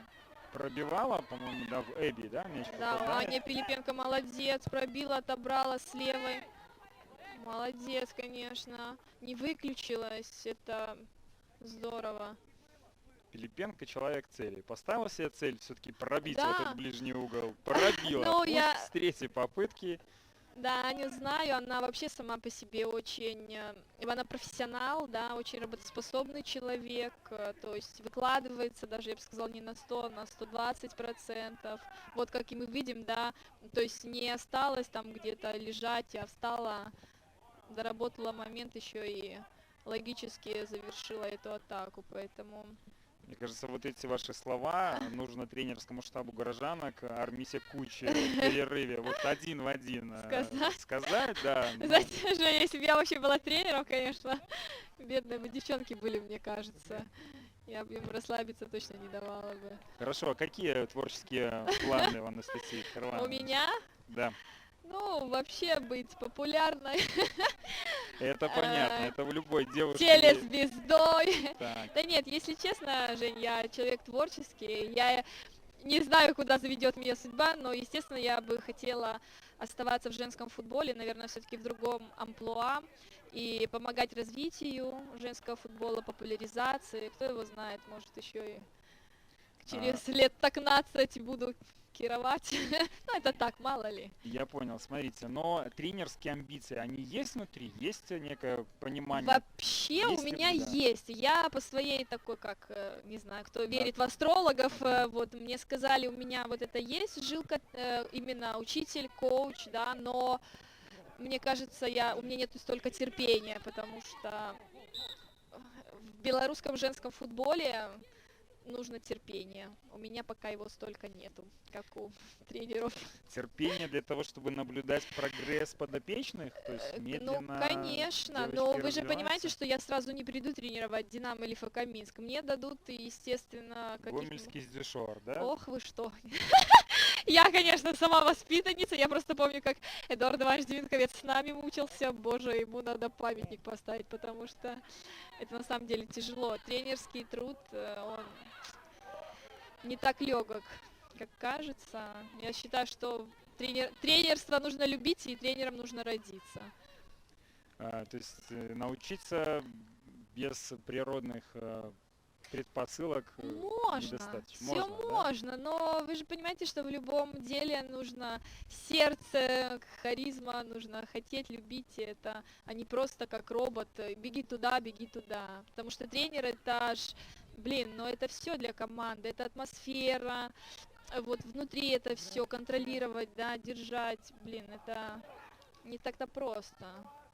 Speaker 1: пробивала, по-моему, да, в Эбби, да, мяч
Speaker 2: да,
Speaker 1: попадает.
Speaker 2: Аня Пилипенко молодец, пробила, отобрала с левой. Молодец, конечно. Не выключилась, это здорово.
Speaker 1: Пилипенко человек цели. Поставила себе цель все-таки пробить в
Speaker 2: Да.
Speaker 1: этот ближний угол. Пробила.
Speaker 2: Ну,
Speaker 1: Пусть
Speaker 2: я-
Speaker 1: с третьей попытки.
Speaker 2: Да, Аню знаю, она вообще сама по себе очень, она профессионал, да, очень работоспособный человек, то есть выкладывается даже, я бы сказала, не на 100, а на 120%. Вот как и мы видим, да, то есть не осталось там где-то лежать, а встала, доработала момент еще и логически завершила эту атаку, поэтому...
Speaker 1: Мне кажется, вот эти ваши слова нужно тренерскому штабу горожанок Армисе Кучи в перерыве вот один в один сказать, да. Ну,
Speaker 2: Знаете, Женя, если бы я вообще была тренером, конечно, бедные бы девчонки были, мне кажется. Я бы им расслабиться точно не давала бы.
Speaker 1: хорошо, а какие творческие планы у Анастасии
Speaker 2: У
Speaker 1: Харламовны?
Speaker 2: меня,
Speaker 1: Да,
Speaker 2: ну, вообще быть популярной,
Speaker 1: это понятно, это у любой девушки.
Speaker 2: телезвездой.
Speaker 1: Так,
Speaker 2: Да нет, если честно, Жень, я человек творческий, я не знаю, куда заведет меня судьба, но, естественно, я бы хотела оставаться в женском футболе, наверное, все-таки в другом амплуа, и помогать развитию женского футбола, популяризации, кто его знает, может, еще и через лет 15 буду кировать. Ну, это так, мало ли.
Speaker 1: я понял, смотрите, но тренерские амбиции, они есть внутри? Есть некое понимание?
Speaker 2: Вообще у
Speaker 1: Есть ли-
Speaker 2: меня
Speaker 1: да.
Speaker 2: есть. Я по своей такой, как, не знаю, кто
Speaker 1: Да.
Speaker 2: верит в астрологов, вот мне сказали, у меня вот это есть жилка, именно учитель, коуч, да, но мне кажется, у меня нет столько терпения, потому что в белорусском женском футболе нужно терпение. У меня пока его столько нету, как у тренеров.
Speaker 1: Терпение для того, чтобы наблюдать прогресс подопечных? То есть
Speaker 2: Ну,
Speaker 1: медленно
Speaker 2: конечно,
Speaker 1: девочки
Speaker 2: но вы же
Speaker 1: развиваются?
Speaker 2: понимаете, что я сразу не приду тренировать Динамо или ФК Минск. Мне дадут, естественно, каких-нибудь...
Speaker 1: Гомельский дюшор, да?
Speaker 2: Ох, вы что. Я, конечно, сама воспитанница, я просто помню, как Эдуард Иванович Двинковец с нами мучился. Боже, ему надо памятник поставить, потому что это на самом деле тяжело. Тренерский труд, он не так легок, как кажется. Я считаю, что тренерство нужно любить, и тренером нужно родиться.
Speaker 1: То есть научиться без природных предпосылок
Speaker 2: Можно,
Speaker 1: недостаточно.
Speaker 2: все
Speaker 1: Можно, да?
Speaker 2: можно, но вы же понимаете, что в любом деле нужно сердце, харизма, нужно хотеть, любить это, а не просто как робот, беги туда, потому что тренер это ж, блин, ну это все для команды, это атмосфера, вот внутри это все контролировать, да, держать, блин, это не так-то просто.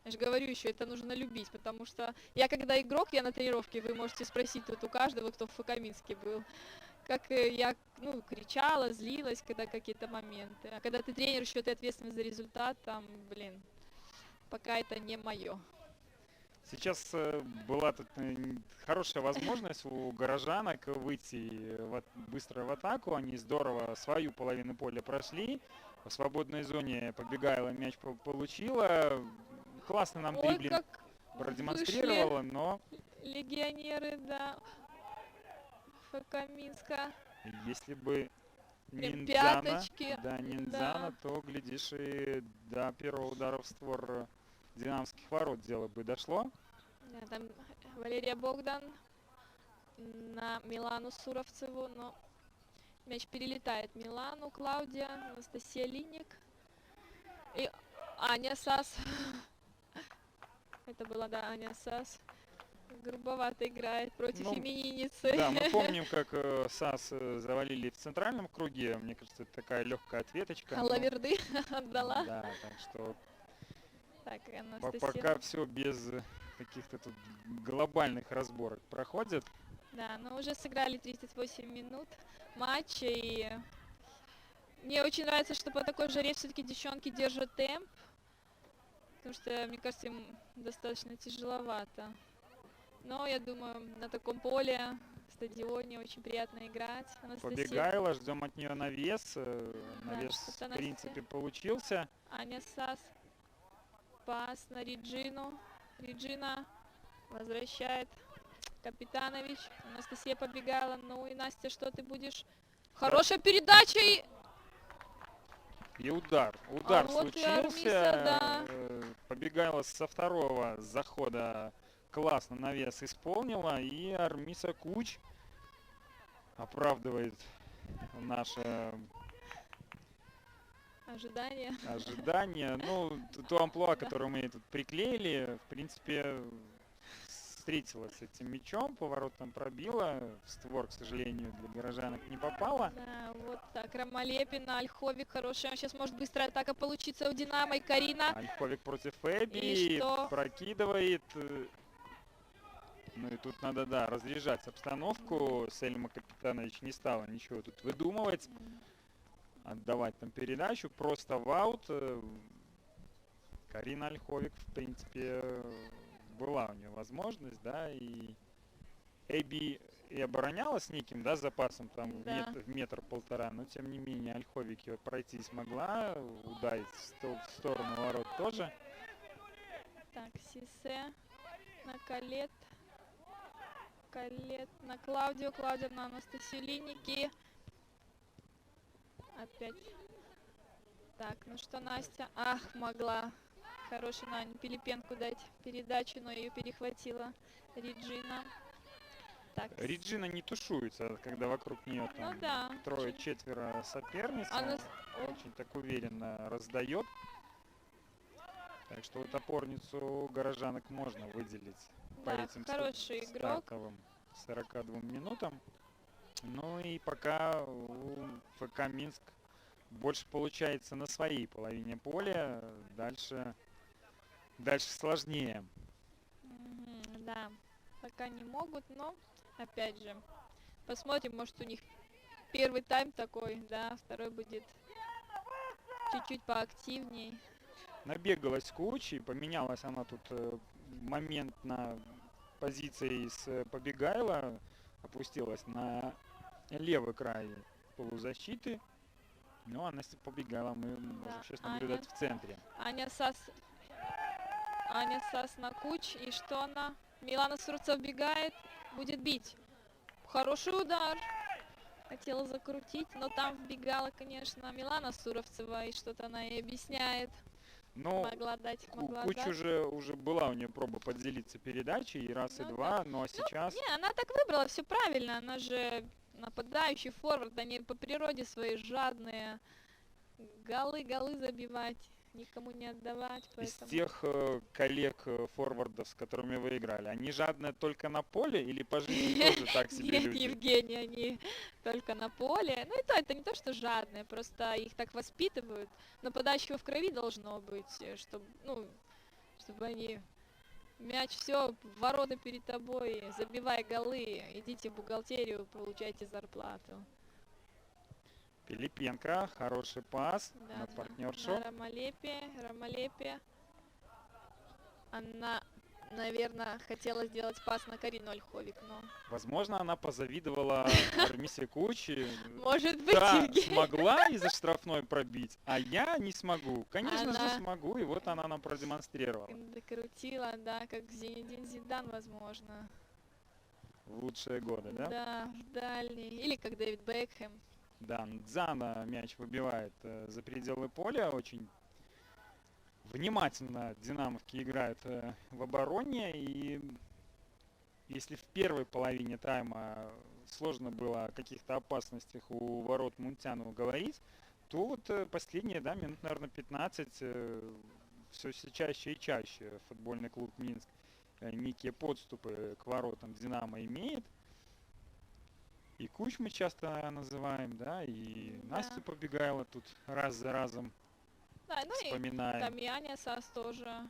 Speaker 2: Я же говорю еще, это нужно любить, потому что я когда игрок, я на тренировке, вы можете спросить тут у каждого, кто в ФК Минске был. как я, ну, кричала, злилась, когда какие-то моменты. А когда ты тренер, еще ты ответственный за результат, там, блин, пока это не мое.
Speaker 1: Сейчас была тут хорошая возможность у горожанок выйти быстро в атаку. Они здорово свою половину поля прошли. В свободной зоне побегала, мяч получила. Классно нам
Speaker 2: Ой,
Speaker 1: дриблинг
Speaker 2: как вышли
Speaker 1: продемонстрировала, но
Speaker 2: легионеры, да, ФК Минска.
Speaker 1: если бы
Speaker 2: Прям
Speaker 1: Ниндзяна,
Speaker 2: пяточки,
Speaker 1: да, Ниндзяна,
Speaker 2: да.
Speaker 1: то, глядишь, и до первого удара в створ динамовских ворот дело бы дошло.
Speaker 2: Да, там Валерия Богдан на Милану Суровцеву, но мяч перелетает Милану, Клаудия, Анастасия Линник и Аня Сас. Это была, да, Аня Сас. Грубовато играет против
Speaker 1: Ну,
Speaker 2: именинницы.
Speaker 1: да, мы помним, как САС завалили в центральном круге. Мне кажется, это такая легкая ответочка.
Speaker 2: А
Speaker 1: но-
Speaker 2: Лаверды отдала.
Speaker 1: Да, так что
Speaker 2: Так, Анастасия.
Speaker 1: пока все без каких-то тут глобальных разборок проходит.
Speaker 2: Да, но уже сыграли 38 минут матча, и мне очень нравится, что по такой жаре все-таки девчонки держат темп, потому что, мне кажется, им достаточно тяжеловато. Но я думаю, на таком поле, стадионе очень приятно играть. Анастасия,
Speaker 1: Побегайла, ждем от нее навес.
Speaker 2: Да,
Speaker 1: Навес,
Speaker 2: что-то
Speaker 1: в
Speaker 2: на
Speaker 1: принципе, получился.
Speaker 2: Аня Сас, пас на Реджину. Реджина возвращает Капитанович. Анастасия побегала. Ну и Настя, что ты будешь? Хорошая передача и...
Speaker 1: И удар. Удар
Speaker 2: вот и
Speaker 1: случился.
Speaker 2: Армиса, да.
Speaker 1: Побегайла со второго захода. Классно навес исполнила. И Армиса Куч оправдывает наше
Speaker 2: Ожидание.
Speaker 1: ожидание. Ну, то амплуа, которое мы ей тут приклеили, в принципе, встретила с этим мячом, поворотом пробила. В створ, к сожалению, для горожанок не попала.
Speaker 2: Да, вот так. Ромалепина, Ольховик хорошая. Сейчас может быстрая атака получиться у Динамо. И Карина.
Speaker 1: Ольховик против
Speaker 2: И
Speaker 1: Эбби,
Speaker 2: что?
Speaker 1: прокидывает. Ну и тут надо, да, разряжать обстановку. Сельма Капитанович не стала ничего тут выдумывать, отдавать там передачу. Просто в аут. Карина Ольховик, в принципе, была у нее возможность, да, и Эбби и оборонялась неким, да, запасом, там,
Speaker 2: Да.
Speaker 1: в метр-полтора, но, тем не менее, Ольховик ее пройти смогла, ударить в сторону ворот тоже.
Speaker 2: Так, Сисе на Калет. Калет на Клаудию. Клаудия на Анастасию Линники. Опять. Так, ну что, Настя? Ах, могла. Хорошую на Пилипенку дать передачу, но ее перехватила Реджина. Так,
Speaker 1: Реджина не тушуется, когда вокруг нее
Speaker 2: ну
Speaker 1: там
Speaker 2: да.
Speaker 1: трое-четверо соперниц,
Speaker 2: Она...
Speaker 1: она очень так уверенно раздает. Так что вот опорницу горожанок можно выделить по
Speaker 2: Да,
Speaker 1: этим
Speaker 2: хороший игрок.
Speaker 1: стартовым 42 минутам. Ну и пока у ФК Минск больше получается на своей половине поля. Дальше сложнее.
Speaker 2: Да, пока не могут, но опять же, посмотрим, может у них первый тайм такой, да, второй будет чуть-чуть поактивней.
Speaker 1: Набегалась Кучи, поменялась она тут моментно позицией с Побегайла, опустилась на левый край полузащиты. Ну, а Настя Побегайла мы можем сейчас наблюдать в центре.
Speaker 2: Аня Сас на Куч, и что она? Милана Суровцева бегает, будет бить. Хороший удар. Хотела закрутить, но там вбегала, конечно, Милана Суровцева, и что-то она ей объясняет.
Speaker 1: Ну,
Speaker 2: Могла дать, могла
Speaker 1: Куч
Speaker 2: дать.
Speaker 1: уже была у нее проба поделиться передачей и раз, и
Speaker 2: Ну
Speaker 1: два, ну а сейчас...
Speaker 2: Не, она так выбрала, все правильно. Она же нападающий форвард, они по природе свои жадные. Голы забивать, никому не отдавать.
Speaker 1: Из
Speaker 2: Поэтому...
Speaker 1: тех коллег форвардов, с которыми вы играли, они жадные только на поле или по жизни тоже так себе
Speaker 2: Нет,
Speaker 1: люди?
Speaker 2: Евгений, они только на поле. Ну и то, это не то, что жадные, просто их так воспитывают. Нападающего в крови должно быть, чтобы, ну, чтобы они Мяч, все, ворота перед тобой, забивай голы, идите в бухгалтерию, получайте зарплату.
Speaker 1: Пилипенко, хороший пас
Speaker 2: Да,
Speaker 1: на
Speaker 2: на
Speaker 1: партнершу.
Speaker 2: Ромалепе. Она, наверное, хотела сделать пас на Карину Ольховик, но...
Speaker 1: Возможно, она позавидовала Армисе Кучи.
Speaker 2: Может быть,
Speaker 1: Та
Speaker 2: Евгений.
Speaker 1: смогла из-за штрафной пробить, а я не смогу. Конечно же
Speaker 2: Она-
Speaker 1: смогу, и вот она нам продемонстрировала.
Speaker 2: Докрутила, да, как Зинедин Зидан, возможно.
Speaker 1: В лучшие годы, да?
Speaker 2: Да, в дальний. Или как Дэвид Бекхэм.
Speaker 1: Да, Дзана мяч выбивает за пределы поля. Очень внимательно динамовки играют в обороне. И если в первой половине тайма сложно было о каких-то опасностях у ворот Мунтяну говорить, то вот последние, да, минут, наверное, 15 все чаще и чаще футбольный клуб Минск некие подступы к воротам Динамо имеет. И Куч мы часто называем, да, и
Speaker 2: Да.
Speaker 1: Настю Побегайло тут раз за разом
Speaker 2: Да, ну и
Speaker 1: вспоминаем.
Speaker 2: там и Аня Сас тоже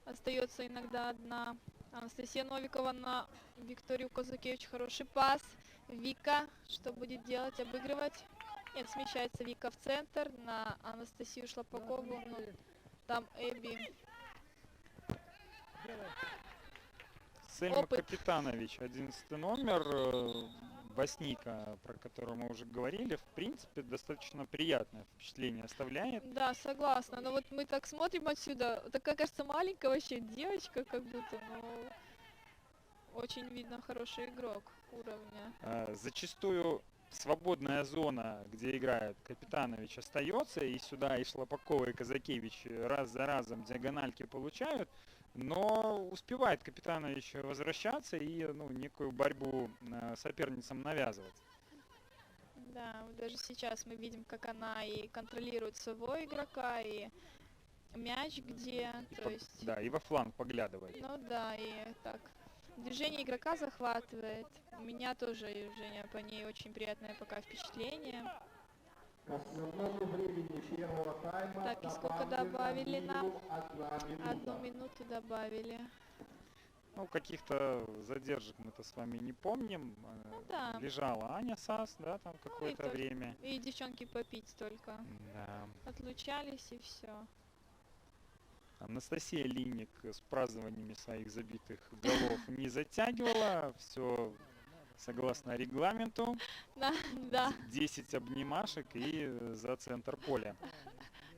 Speaker 2: остается иногда одна. Анастасия Новикова на Викторию Козакевич. Хороший пас. Вика, что будет делать? Обыгрывать? Нет, смещается Вика в центр на Анастасию Шлапакову. Ну, там Эбби.
Speaker 1: Сельма
Speaker 2: Опыт.
Speaker 1: Капитанович, 11 номер, Босника, про которого мы уже говорили, в принципе, достаточно приятное впечатление оставляет.
Speaker 2: Да, согласна. Но вот мы так смотрим отсюда. Такая, кажется, маленькая вообще девочка, как будто, но очень видно хороший игрок уровня.
Speaker 1: Зачастую свободная зона, где играет Капитанович, остается, и сюда и Шлапакова, и Казакевич раз за разом диагональки получают, но успевает Капитанович возвращаться и некую борьбу соперницам навязывать.
Speaker 2: Да, вот даже сейчас мы видим, как она и контролирует своего игрока, и мяч где, то есть...
Speaker 1: Да, и во фланг поглядывает.
Speaker 2: Ну да, и так. Движение игрока захватывает. У меня тоже, Женя, по ней очень приятное пока впечатление.
Speaker 3: К основному времени первого тайма
Speaker 2: Так, и сколько добавили нам?
Speaker 3: минута.
Speaker 2: 1 минуту добавили.
Speaker 1: Ну, каких-то задержек мы-то с вами не помним.
Speaker 2: Ну да.
Speaker 1: Лежала Аня Сас, да, там какое-то
Speaker 2: только.
Speaker 1: время.
Speaker 2: И девчонки попить только.
Speaker 1: Да.
Speaker 2: Отлучались и все.
Speaker 1: Анастасия Линик с празднованиями своих забитых голов не затягивала. Все согласно регламенту.
Speaker 2: Да.
Speaker 1: 10 обнимашек и за центр поля.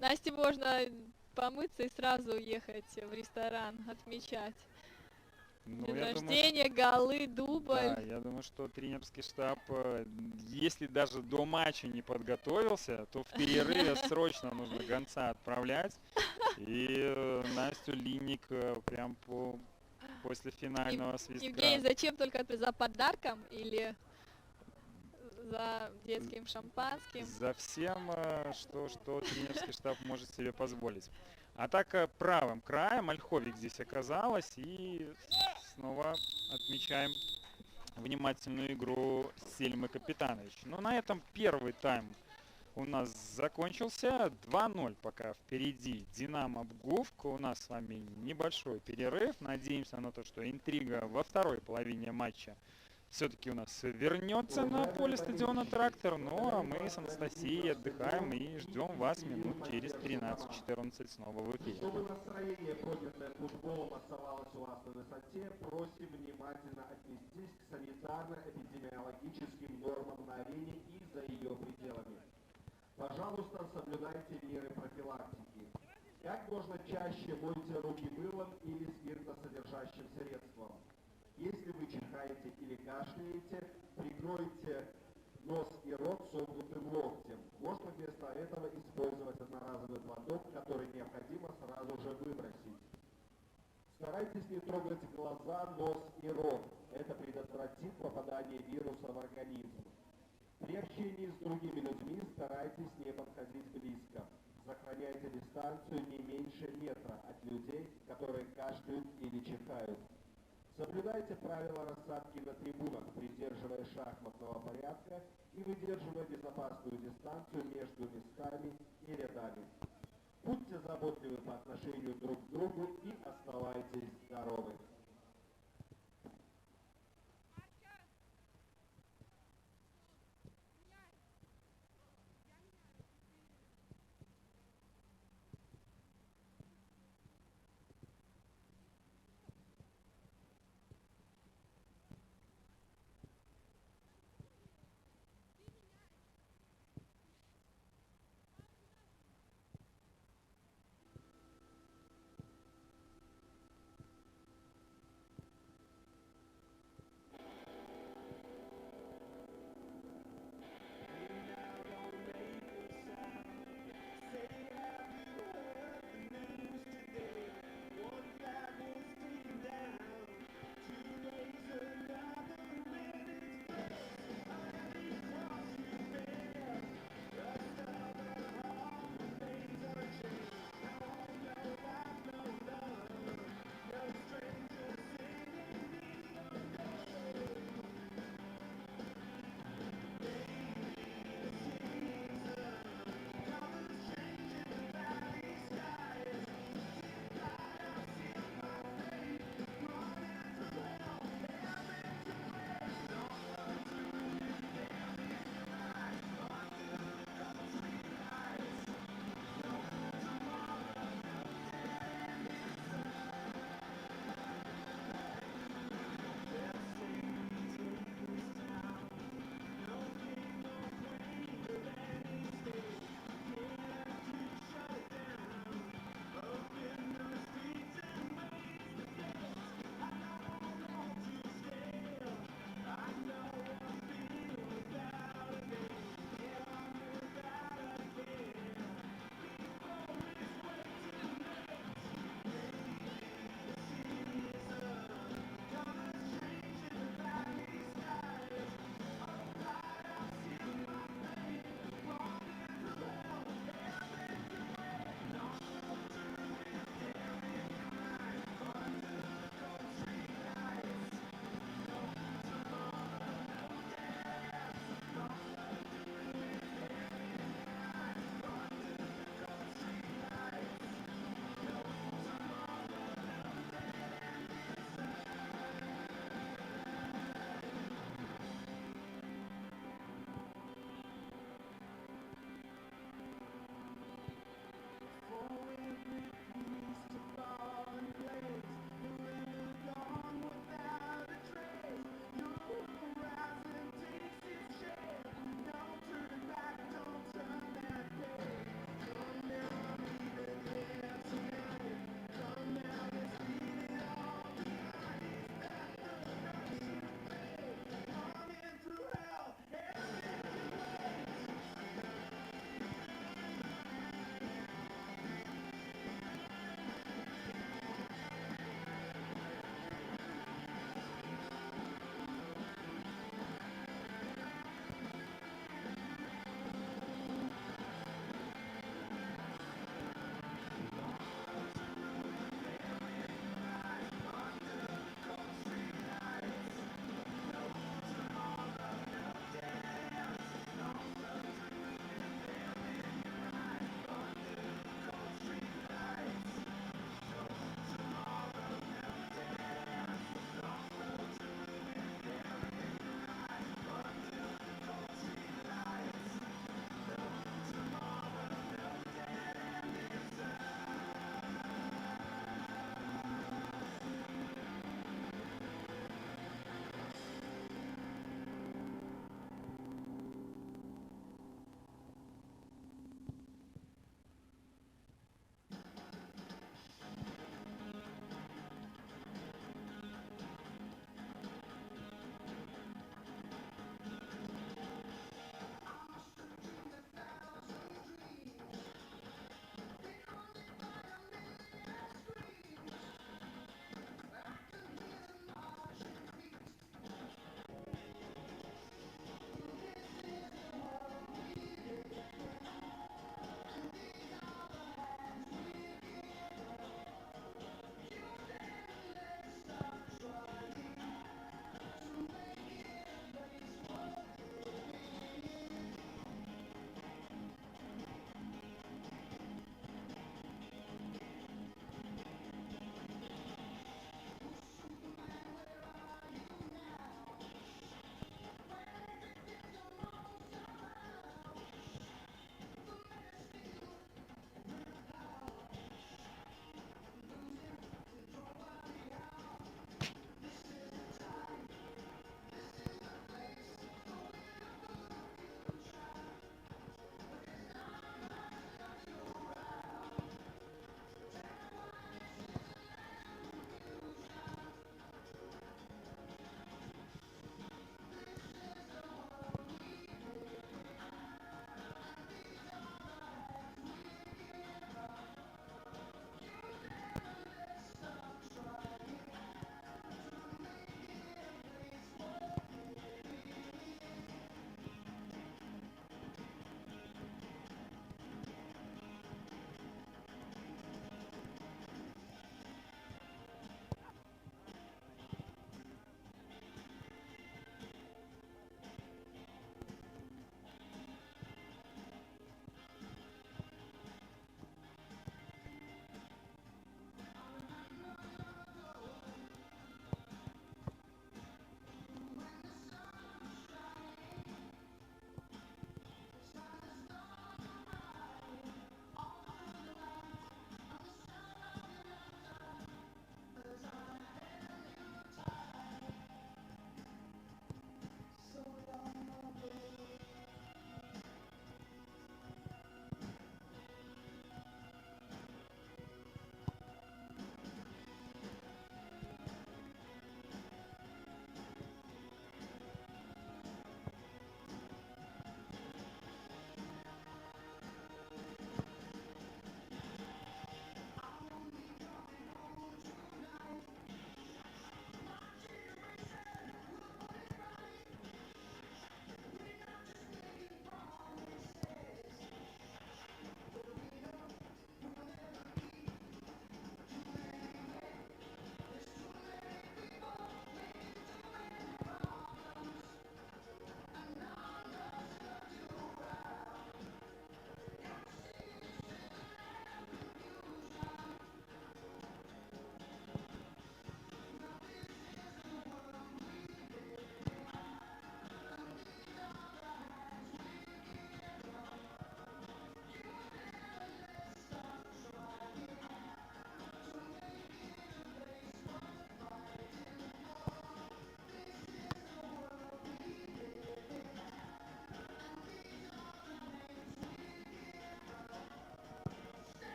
Speaker 2: Насте можно помыться и сразу уехать в ресторан отмечать.
Speaker 1: Ну,
Speaker 2: День
Speaker 1: я думаю,
Speaker 2: рождения, голы, дубль.
Speaker 1: да, я думаю, что тренерский штаб, если даже до матча не подготовился, то в перерыве срочно нужно гонца отправлять. И Настю Линик прям после финального свистка.
Speaker 2: Евгений, зачем только за подарком или за детским шампанским?
Speaker 1: За всем, что тренерский штаб может себе позволить. Атака правым краем. Ольховик здесь оказалась. И снова отмечаем внимательную игру Сельмы Капитанович. Но на этом первый тайм у нас закончился. 2-0 пока впереди Динамо Бгувка. У нас с вами небольшой перерыв. Надеемся на то, что интрига во второй половине матча все-таки у нас вернется на поле стадиона Трактор. Ну а мы с Анастасией отдыхаем и ждем вас минут через 13-14 снова в эфире.
Speaker 3: Чтобы настроение, поднятое футболом, оставалось у вас на высоте, просим внимательно отнестись к санитарно-эпидемиологическим нормам на арене и за ее пределами. Пожалуйста, соблюдайте меры профилактики. Как можно чаще мойте руки мылом или спиртосодержащим средством. Если вы чихаете или кашляете, прикройте нос и рот согнутым локтем. Можно вместо этого использовать одноразовый платок, который необходимо сразу же выбросить. Старайтесь не трогать глаза, нос и рот. Это предотвратит попадание вируса в организм. При общении с другими людьми старайтесь не подходить близко. Сохраняйте дистанцию не меньше метра от людей, которые кашляют или чихают. Соблюдайте правила рассадки на трибунах, придерживая шахматного порядка и выдерживая безопасную дистанцию между местами и рядами. Будьте заботливы по отношению друг к другу и оставайтесь здоровы.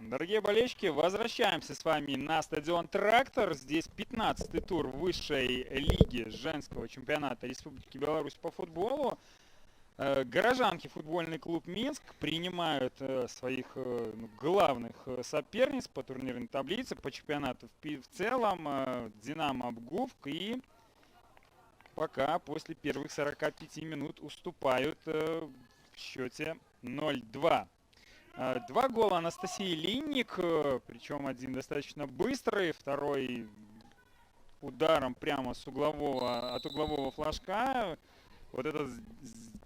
Speaker 1: Дорогие болельщики, возвращаемся с вами на стадион «Трактор». Здесь 15-й тур высшей лиги женского чемпионата Республики Беларусь по футболу. Горожанки футбольный клуб «Минск» принимают своих главных соперниц по турнирной таблице, по чемпионату в целом. «Динамо» Обгувк и пока после первых 45 минут уступают в счете 0-2. 2 гола Анастасии Линник, причем один достаточно быстрый, второй ударом прямо от углового флажка. Вот это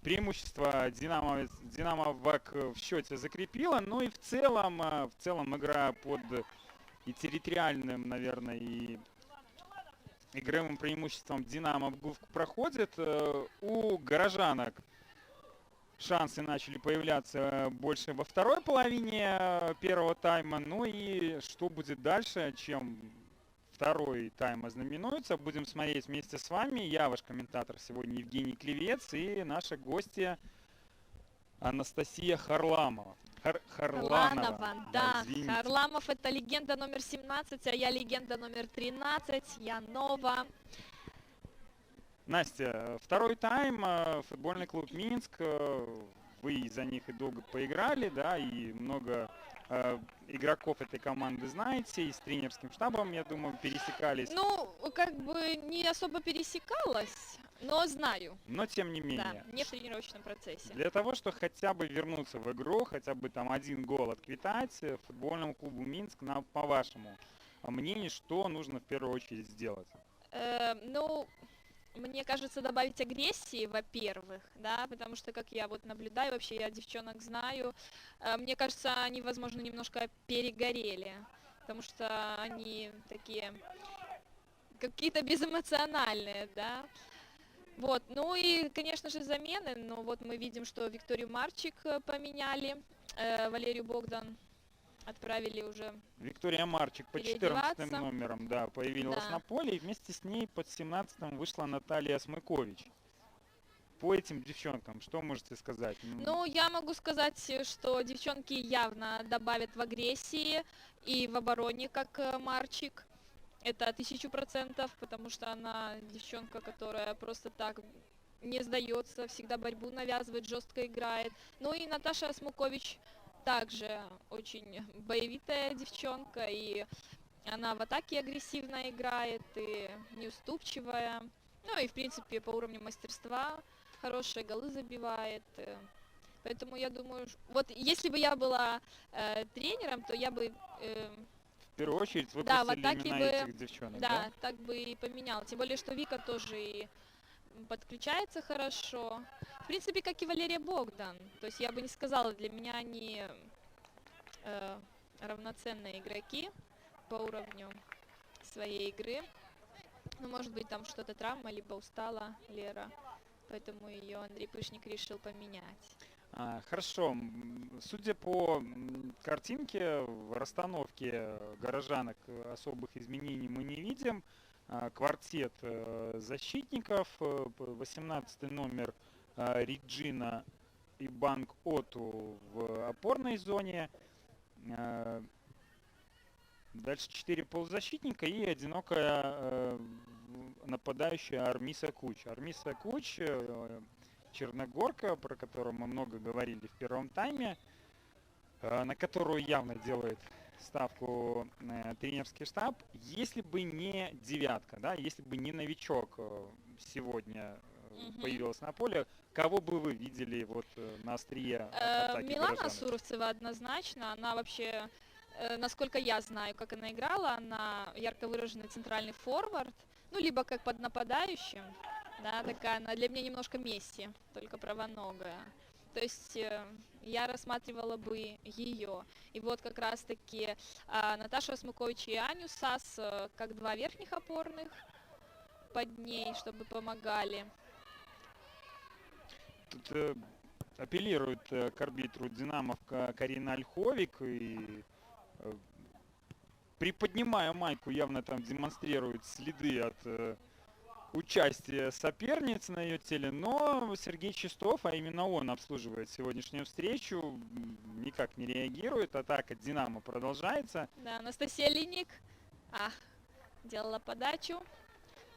Speaker 1: преимущество Динамо ВАК в счете закрепило. Ну и в целом игра под и территориальным, наверное, и игровым преимуществом Динамо Обгувк проходит. У горожанок шансы начали появляться больше во второй половине первого тайма. Ну и что будет дальше, чем второй тайм ознаменуется, будем смотреть вместе с вами. Я ваш комментатор сегодня Евгений Клевец и наша гостья Анастасия Харламова.
Speaker 2: Харланова, да.
Speaker 1: Извините.
Speaker 2: Харламов — это легенда номер 17, а я легенда номер 13, я нова.
Speaker 1: Настя, второй тайм, футбольный клуб «Минск», вы за них и долго поиграли, да, и много игроков этой команды знаете, и с тренерским штабом, я думаю, пересекались.
Speaker 2: Ну, как бы не особо пересекалась, но знаю.
Speaker 1: Но тем не менее.
Speaker 2: Да, не в тренировочном процессе.
Speaker 1: Для того, чтобы хотя бы вернуться в игру, хотя бы там один гол отквитать, футбольному клубу «Минск», по вашему мнению, что нужно в первую очередь сделать?
Speaker 2: Ну, мне кажется, добавить агрессии, во-первых, да, потому что, как я вот наблюдаю, вообще я девчонок знаю, мне кажется, они, возможно, немножко перегорели, потому что они такие какие-то безэмоциональные, да. Вот, ну и, конечно же, замены, но вот мы видим, что Викторию Марчик поменяли, Валерию Богдан отправили уже.
Speaker 1: Виктория Марчик по 14
Speaker 2: переодеваться.
Speaker 1: номером, да, появилась
Speaker 2: Да.
Speaker 1: на поле, и вместе с ней под 17-м вышла Наталья Смыкович. По этим девчонкам, что можете сказать?
Speaker 2: Ну, я могу сказать, что девчонки явно добавят в агрессии и в обороне, как Марчик. Это 1000%, потому что она девчонка, которая просто так не сдается, всегда борьбу навязывает, жестко играет. Ну и Наташа Смукович также очень боевитая девчонка, и она в атаке агрессивно играет, и неуступчивая. Ну и, в принципе, по уровню мастерства хорошие голы забивает. Поэтому я думаю, вот если бы я была тренером, то я бы...
Speaker 1: В первую очередь
Speaker 2: да, в
Speaker 1: выпустили
Speaker 2: атаке
Speaker 1: именно
Speaker 2: бы,
Speaker 1: этих девчонок, да?
Speaker 2: да, так бы и поменял. Тем более, что Вика тоже и подключается хорошо. В принципе, как и Валерия Богдан. То есть я бы не сказала, для меня они равноценные игроки по уровню своей игры. Ну, может быть, там что-то травма, либо устала Лера. Поэтому ее Андрей Пышник решил поменять.
Speaker 1: Хорошо. Судя по картинке, в расстановке горожанок особых изменений мы не видим. Квартет защитников, 18 номер Реджина и Банк Оту в опорной зоне. Дальше 4 полузащитника и одинокая нападающая Армиса Куч. Армиса Куч, черногорка, про которую мы много говорили в первом тайме, на которую явно делает ставку тренерский штаб. Если бы не девятка, да, если бы не новичок сегодня появилась на поле, кого бы вы видели вот на острие атаки
Speaker 2: Милана
Speaker 1: горожанок?
Speaker 2: Сурцева однозначно. Она вообще, насколько я знаю, как она играла, она ярко выраженный центральный форвард, ну, либо как под нападающим, да, такая она для меня немножко Месси, только правоногая. То есть я рассматривала бы ее. И вот как раз-таки Наташу Осмыкович и Аню Сас как два верхних опорных под ней, чтобы помогали.
Speaker 1: Тут апеллирует к арбитру динамовка Карина Ольховик и приподнимая майку, явно там демонстрирует следы от участия соперниц на ее теле, но Сергей Чистов, а именно он обслуживает сегодняшнюю встречу, никак не реагирует, атака Динамо продолжается.
Speaker 2: Да, Анастасия Линник делала подачу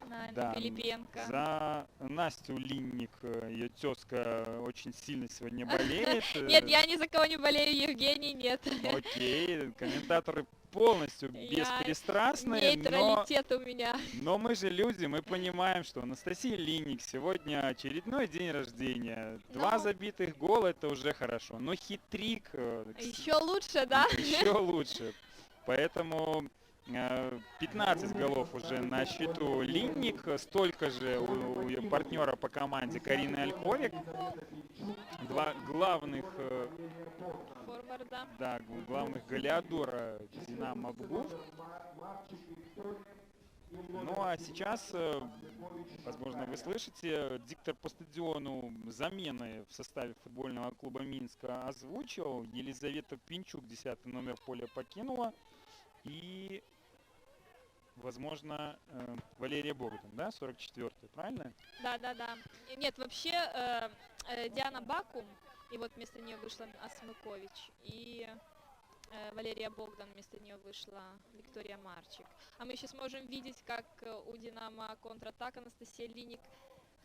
Speaker 2: на
Speaker 1: Да,
Speaker 2: Пилипенко.
Speaker 1: за Настю Линник, ее тезка, очень сильно сегодня болеет.
Speaker 2: Нет, я ни за кого не болею, Евгений, нет.
Speaker 1: Окей, комментаторы полностью беспристрастные,
Speaker 2: Нейтралитет у меня.
Speaker 1: но мы же люди, мы понимаем, что Анастасия Линник сегодня очередной день рождения. 2 забитых гола — это уже хорошо, но хитрик
Speaker 2: Еще лучше, да?
Speaker 1: еще лучше. Поэтому 15 голов уже на счету Линник, столько же у ее партнера по команде Карины Ольховик. Два главных
Speaker 2: Форварда.
Speaker 1: да, главных голеадора Динамо Бгуф. Ну а сейчас, возможно, вы слышите, диктор по стадиону замены в составе футбольного клуба Минска озвучил. Елизавета Пинчук, 10 номер поля, покинула. И, возможно, Валерия Богдан, да, 44-й, правильно?
Speaker 2: Да. Нет, вообще Диана Бакум, и вот вместо нее вышла Осмыкович, и Валерия Богдан, вместо нее вышла Виктория Марчик. А мы сейчас можем видеть, как у Динамо контратака. Анастасия Линник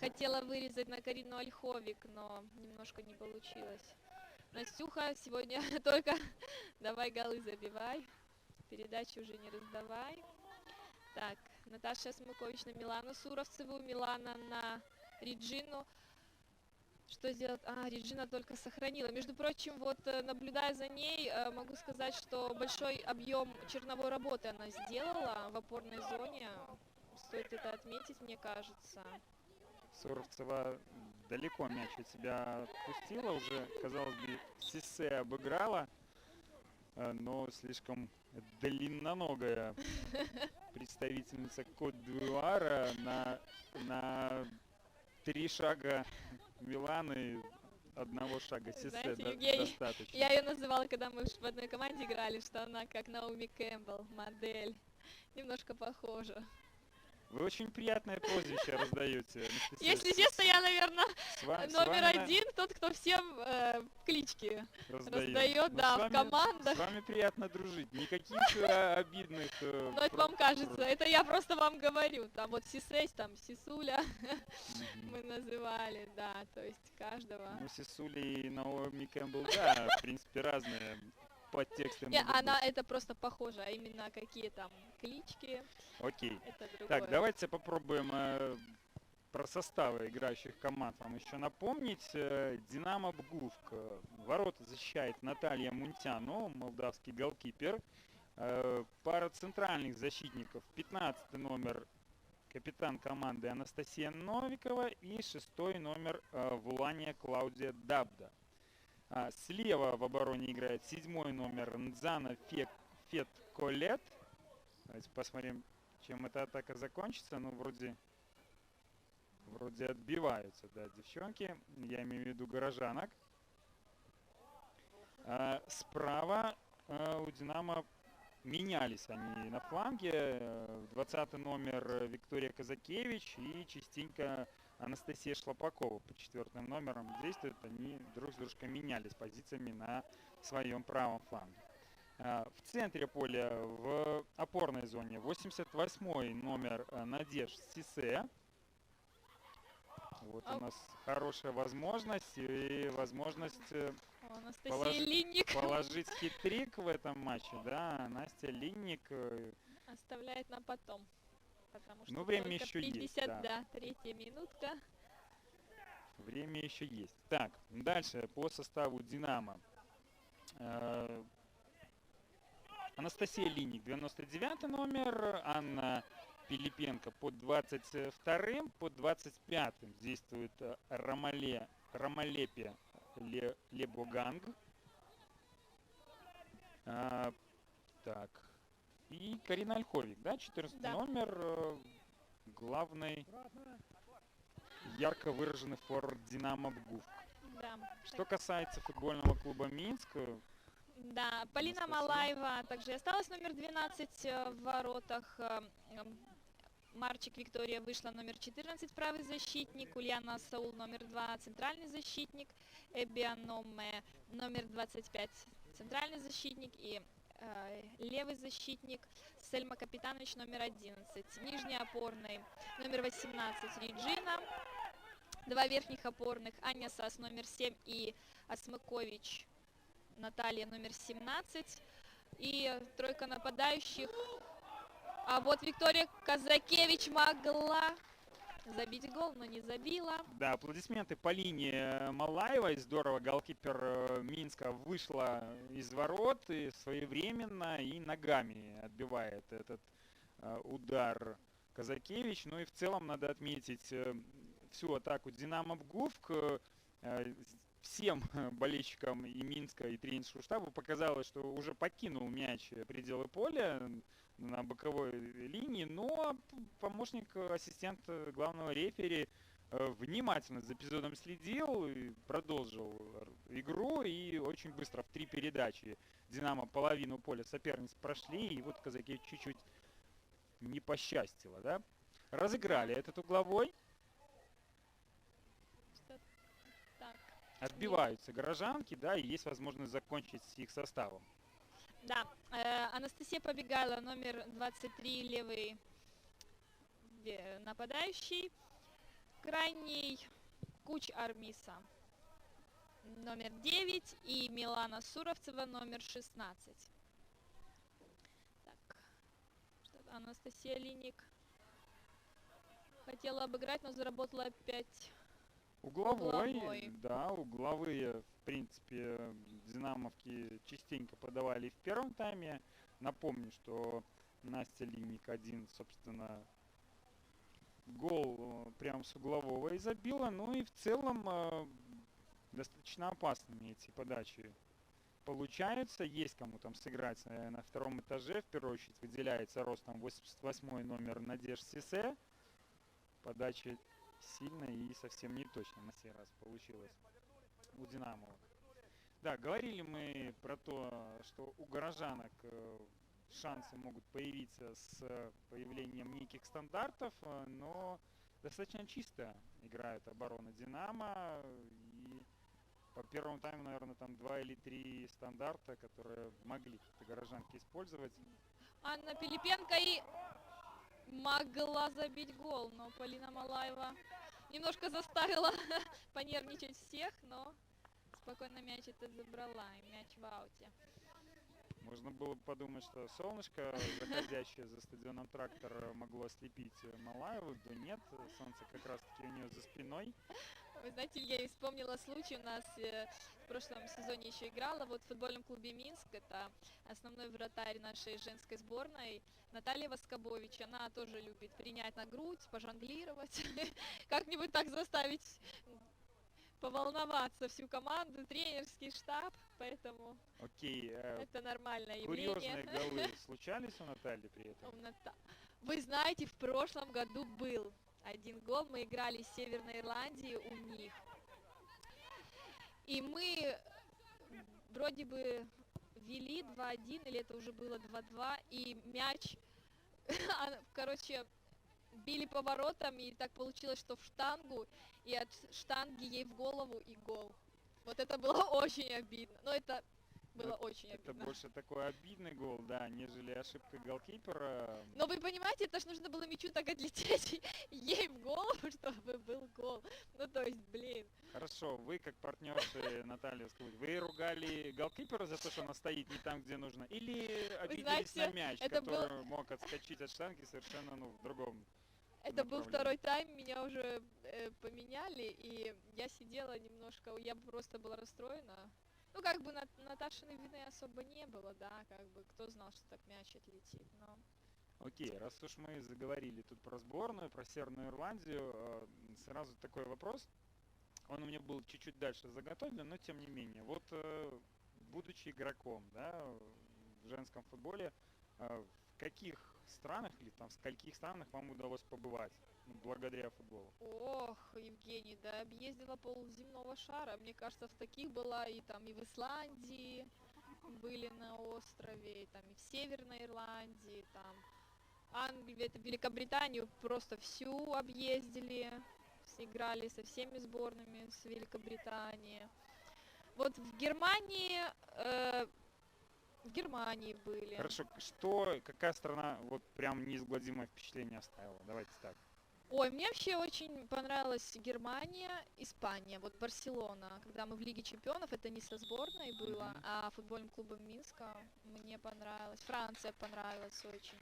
Speaker 2: хотела вырезать на Карину Ольховик, но немножко не получилось. Настюха, сегодня только давай голы забивай, передачи уже не раздавай. Так, Наташа Осмыкович на Милану Суровцеву, Милана на Реджину. Что сделать? Реджина только сохранила. Между прочим, вот наблюдая за ней, могу сказать, что большой объем черновой работы она сделала в опорной зоне. Стоит это отметить, мне кажется.
Speaker 1: Суровцева далеко мяч от себя отпустила, уже, казалось бы, Сиссе обыграла, но слишком длинноногая представительница Кот-д'Ивуара на 3 шага Миланы, 1 шага Сиссе.
Speaker 2: Знаете, Евгений,
Speaker 1: достаточно.
Speaker 2: я ее называла, когда мы в одной команде играли, что она как Наоми Кэмпбелл, модель. Немножко похожа.
Speaker 1: Вы очень приятное прозвище раздаете, Анастасия.
Speaker 2: Если честно, я, наверное, номер один, тот, кто всем клички раздает, да, в командах.
Speaker 1: С вами приятно дружить. Никаких обидных...
Speaker 2: Но это вам кажется, это я просто вам говорю. Там вот Сисесь, там Сисуля мы называли, да, то есть каждого.
Speaker 1: Ну, Сисуля и Наоми Кэмпбелл, да, в принципе, разные подтексты.
Speaker 2: Нет, она это просто похожа, а именно какие там клички.
Speaker 1: Окей.
Speaker 2: Это другое.
Speaker 1: Так, давайте попробуем про составы играющих команд вам еще напомнить. Динамо Бгуфк. Ворота защищает Наталья Мунтяно, молдавский голкипер. Пара центральных защитников. 15 номер капитан команды Анастасия Новикова и 6 номер Вулания Клаудия Дабда. Слева в обороне играет 7 номер Нзана Фет Колет. Давайте посмотрим, чем эта атака закончится. Ну, вроде отбиваются, да, девчонки. Я имею в виду горожанок. Справа у Динамо менялись они на фланге. 20 номер Виктория Казакевич и частенько Анастасия Шлопакова по 4 номерам действуют. Они друг с дружкой менялись позициями на своем правом фланге. В центре поля, в опорной зоне, 88 номер Надежда Сиссе. Вот у нас хорошая возможность и возможность положить хитрик в этом матче. Да, Настя Линник
Speaker 2: оставляет на потом. Потому что
Speaker 1: ну, время еще
Speaker 2: 50,
Speaker 1: есть.
Speaker 2: Да, 3-я минутка.
Speaker 1: Время еще есть. Так, дальше по составу Динамо. Анастасия Линник, 99 номер, Анна Пилипенко под 22-м, под 25-м действует Ромалепе Лебоганг. А, так. И Карина Ольховик, да, 14
Speaker 2: Да.
Speaker 1: номер, главный ярко выраженный форвард «Динамо» Бгуф.
Speaker 2: Да.
Speaker 1: Что касается футбольного клуба «Минск»,
Speaker 2: Да, Полина
Speaker 1: Анастасия.
Speaker 2: Малаева также осталась номер 12 в воротах. Марчик Виктория вышла номер 14, правый защитник. Ульяна Саул номер 2, центральный защитник. Эбианоме номер 25, центральный защитник. И левый защитник Сельма Капитанович номер 11. Нижний опорный номер 18 Реджина. Два верхних опорных Аня Сас номер 7 и Асмакович Наталья номер 17. И тройка нападающих. А вот Виктория Казакевич могла забить гол, но не забила.
Speaker 1: да, аплодисменты Полине Малаевой. Здорово, голкипер Минска вышла из ворот и своевременно и ногами отбивает этот удар Казакевич. Ну и в целом надо отметить всю атаку «Динамо» Бгуфк. Всем болельщикам и Минска, и тренерскому штабу показалось, что уже покинул мяч пределы поля на боковой линии, но помощник, ассистент главного рефери внимательно за эпизодом следил и продолжил игру, и очень быстро в 3 передачи «Динамо» половину поля соперниц прошли, и вот казаки чуть-чуть не посчастило, да? Разыграли этот угловой.
Speaker 2: Что так.
Speaker 1: Отбиваются горожанки, да, и есть возможность закончить с их составом.
Speaker 2: Да, Анастасия Побегайла, номер 23, левый нападающий. Крайний Куч Армиса, номер 9. И Милана Суровцева, номер 16. Так, что-то Анастасия Линик хотела обыграть, но заработала опять. Угловой.
Speaker 1: Да, угловые, в принципе, динамовки частенько подавали и в первом тайме. Напомню, что Настя Линик один, собственно, гол прям с углового и забила. Ну и в целом достаточно опасными эти подачи получаются. Есть кому там сыграть на втором этаже. В первую очередь выделяется ростом 88 номер Надежда Сисе. Подача сильно и совсем не точно на сей раз получилось у «Динамо». Да, говорили мы про то, что у горожанок шансы могут появиться с появлением неких стандартов, но достаточно чисто играет оборона «Динамо». И по первому тайму, наверное, там 2 или 3 стандарта, которые могли горожанки использовать.
Speaker 2: Анна Пилипенко и могла забить гол, но Полина Малаева немножко заставила понервничать всех, но спокойно мяч это забрала, и мяч в ауте.
Speaker 1: Можно было бы подумать, что солнышко, заходящее за стадионом «Трактор», могло ослепить Малаеву, да нет, солнце как раз-таки у нее за спиной.
Speaker 2: Вы знаете, я вспомнила случай, у нас в прошлом сезоне еще играла вот в футбольном клубе «Минск», это основной вратарь нашей женской сборной, Наталья Воскобович, она тоже любит принять на грудь, пожонглировать, как-нибудь так заставить поволноваться всю команду, тренерский штаб, поэтому
Speaker 1: Окей,
Speaker 2: это нормальное
Speaker 1: курьезные
Speaker 2: явление.
Speaker 1: голы случались у Натальи при этом?
Speaker 2: Вы знаете, в прошлом году был один гол, мы играли с Северной Ирландией у них. И мы вроде бы вели 2-1, или это уже было 2-2, и мяч, короче, били по воротам, и так получилось, что в штангу, и от штанги ей в голову и гол. Вот это было очень обидно. Но это было очень
Speaker 1: Это
Speaker 2: обидно.
Speaker 1: больше такой обидный гол, да, нежели ошибка голкипера.
Speaker 2: Но вы понимаете, это ж нужно было мячу так отлететь ей в голову, чтобы был гол. Ну то есть, блин.
Speaker 1: Хорошо, вы как партнерши Наталья Скуль, вы ругали голкипера за то, что она стоит не там, где нужно, или обиделись
Speaker 2: знаете,
Speaker 1: на мяч,
Speaker 2: это
Speaker 1: который мог отскочить от штанги совершенно в другом
Speaker 2: Это был
Speaker 1: направлении?
Speaker 2: второй тайм, меня уже поменяли, и я сидела немножко, я просто была расстроена. Ну, как бы Наташиной вины особо не было, да, как бы кто знал, что так мяч отлетит, но...
Speaker 1: Окей, раз уж мы заговорили тут про сборную, про Северную Ирландию, сразу такой вопрос. Он у меня был чуть-чуть дальше заготовлен, но тем не менее. Вот, будучи игроком, да, в женском футболе, в каких странах или там в скольких странах вам удалось побывать, ну, благодаря футболу?
Speaker 2: Ох, Евгений, да объездила полземного шара. Мне кажется, в таких была и там и в Исландии, были на острове, и там и в Северной Ирландии, там Англию, это Великобританию просто всю объездили, играли со всеми сборными с Великобритании. Вот в Германии были.
Speaker 1: Хорошо, какая страна вот прям неизгладимое впечатление оставила? Давайте так.
Speaker 2: Ой, мне вообще очень понравилась Германия, Испания, вот Барселона, когда мы в Лиге Чемпионов, это не со сборной было,
Speaker 1: Мгм.
Speaker 2: а футбольным клубом Минска мне понравилось. Франция понравилась очень.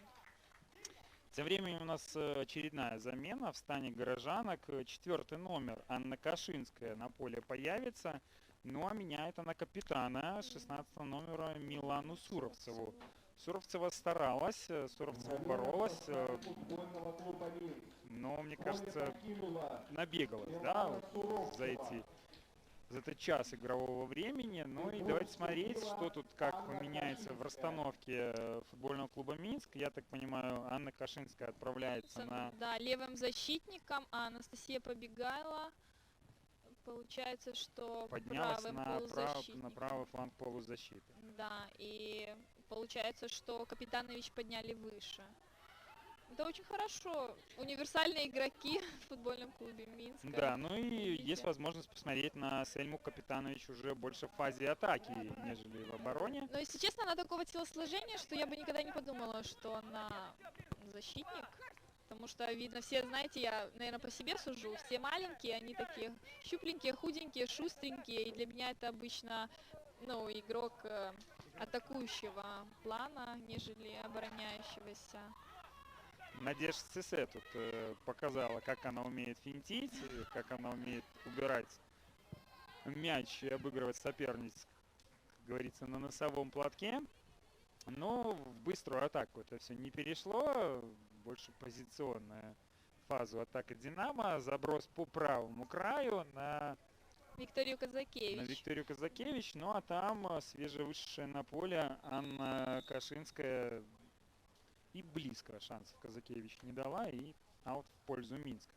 Speaker 1: Тем временем у нас очередная замена в стане горожанок. Четвертый номер Анна Кашинская на поле появится. Ну а меняет она капитана 16 номера Милану Суровцеву. Суровцева старалась, Суровцева боролась,
Speaker 3: футбольного клуба «Минск».
Speaker 1: но, мне
Speaker 3: Поле
Speaker 1: кажется,
Speaker 3: покинула
Speaker 1: набегалась, да,
Speaker 3: Милана
Speaker 1: вот
Speaker 3: Суровцева.
Speaker 1: за этот час игрового времени. Ну и давайте смотреть, что тут как поменяется в расстановке футбольного клуба Минск. Я так понимаю, Анна Кашинская отправляется на...
Speaker 2: Да, левым защитником, а Анастасия Побегайла, получается, что
Speaker 1: поднялась
Speaker 2: правым
Speaker 1: на
Speaker 2: полузащитником.
Speaker 1: правый фланг полузащиты.
Speaker 2: Да, и получается, что Капитанович подняли выше. Это очень хорошо. Универсальные игроки в футбольном клубе Минска.
Speaker 1: Да, ну и
Speaker 2: Видите?
Speaker 1: есть возможность посмотреть на Сельму Капитанович уже больше в фазе атаки, нежели в обороне.
Speaker 2: Но, если честно, она такого телосложения, что я бы никогда не подумала, что она защитник. Потому что, видно, все, знаете, я, наверное, по себе сужу, все маленькие, они такие щупленькие, худенькие, шустренькие, и для меня это обычно, ну, игрок атакующего плана, нежели обороняющегося.
Speaker 1: Надежда Циссе тут показала, как она умеет финтить, как она умеет убирать мяч и обыгрывать соперниц, как говорится, на носовом платке. Но в быструю атаку это все не перешло, больше позиционная фазу атака Динамо, заброс по правому краю на
Speaker 2: Викторию Казакевич.
Speaker 1: Викторию Казакевич, ну а там свежевышедшая на поле Анна Кашинская и близко шансов Казакевич не дала, и аут в пользу Минска.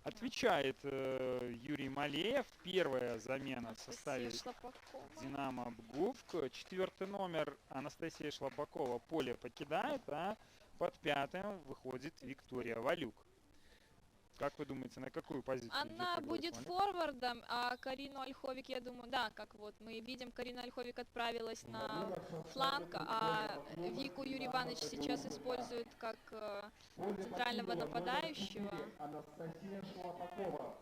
Speaker 1: Отвечает Юрий Малеев, первая замена в составе
Speaker 2: Анастасия Шлапакова.
Speaker 1: Динамо Обгувк. Четвертый номер Анастасия Шлапакова поле покидает, а под пятым выходит Виктория Валюк. Как вы думаете, на какую позицию?
Speaker 2: Она
Speaker 1: Виктория
Speaker 2: будет
Speaker 1: Валюк?
Speaker 2: форвардом, а Карину Ольховик, я думаю, да, как вот мы видим, Карина Ольховик отправилась на фланг, а Вику Юрий Иванович сейчас использует как центрального нападающего.
Speaker 3: Анастасия Шлапакова.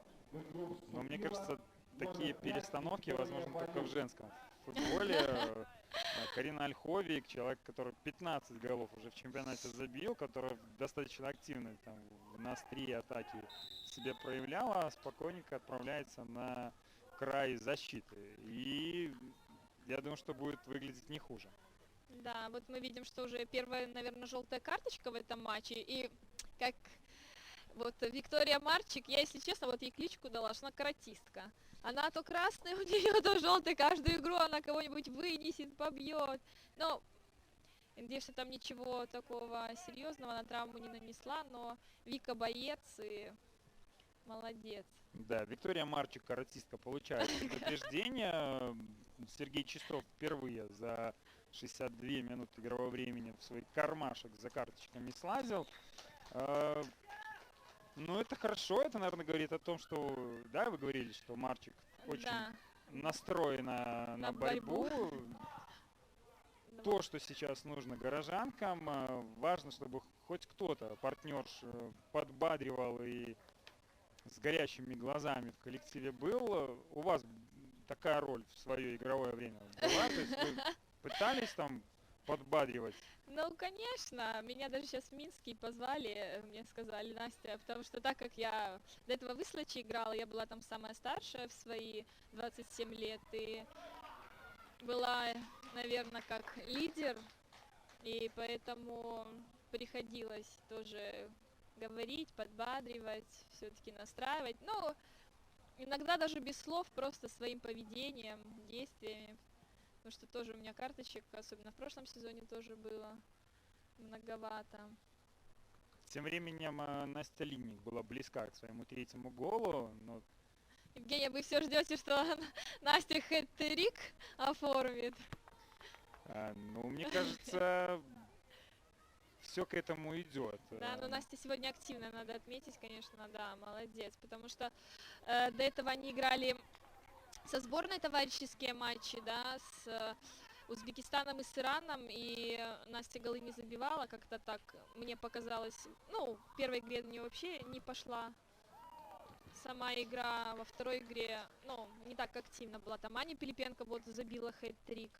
Speaker 1: Но мне кажется, такие перестановки возможны только в женском футболе. Карина Ольховик, человек, который 15 голов уже в чемпионате забил, который достаточно активно там, на острие атаки себя проявляла, спокойненько отправляется на край защиты. И я думаю, что будет выглядеть не хуже.
Speaker 2: Да, вот мы видим, что уже первая, наверное, желтая карточка в этом матче, и как вот Виктория Марчик, я, если честно, вот ей кличку дала, что она каратистка. Она то красная у нее, то желтая, каждую игру она кого-нибудь вынесет, побьет. Но надеюсь, что там ничего такого серьезного, на травму не нанесла, но Вика боец и молодец.
Speaker 1: Да, Виктория Марчик, каратистка, получает предупреждение. Сергей Чистов впервые за 62 минуты игрового времени в свой кармашек за карточками слазил. Ну, это хорошо, это, наверное, говорит о том, что, да, вы говорили, что Марчик очень
Speaker 2: Да,
Speaker 1: настроена на борьбу. То, что сейчас нужно горожанкам, важно, чтобы хоть кто-то, партнерш, подбадривал и с горящими глазами в коллективе был. У вас такая роль в свое игровое время была? То есть вы пытались там подбадривать?
Speaker 2: Ну, конечно, меня даже сейчас в Минске позвали, мне сказали, Настя, потому что так как я до этого в Ислаче играла, я была там самая старшая в свои 27 лет, и была, наверное, как лидер, и поэтому приходилось тоже говорить, подбадривать, все-таки настраивать. Ну, иногда даже без слов, просто своим поведением, действиями. Потому что тоже у меня карточек, особенно в прошлом сезоне, тоже было многовато.
Speaker 1: Тем временем Настя Линник была близка к своему третьему голу, но
Speaker 2: Евгения, вы все ждете, что Настя хэт-трик оформит?
Speaker 1: ну, мне кажется, все к этому идет.
Speaker 2: Да, но Настя сегодня активная, надо отметить, конечно, да, молодец, потому что до этого они играли со сборной товарищеские матчи, да, с Узбекистаном и с Ираном, и Настя голы не забивала, как-то так, мне показалось, ну, в первой игре у нее вообще не пошла сама игра, во второй игре, ну, не так активно была, там Аня Пилипенко вот забила хэт-трик,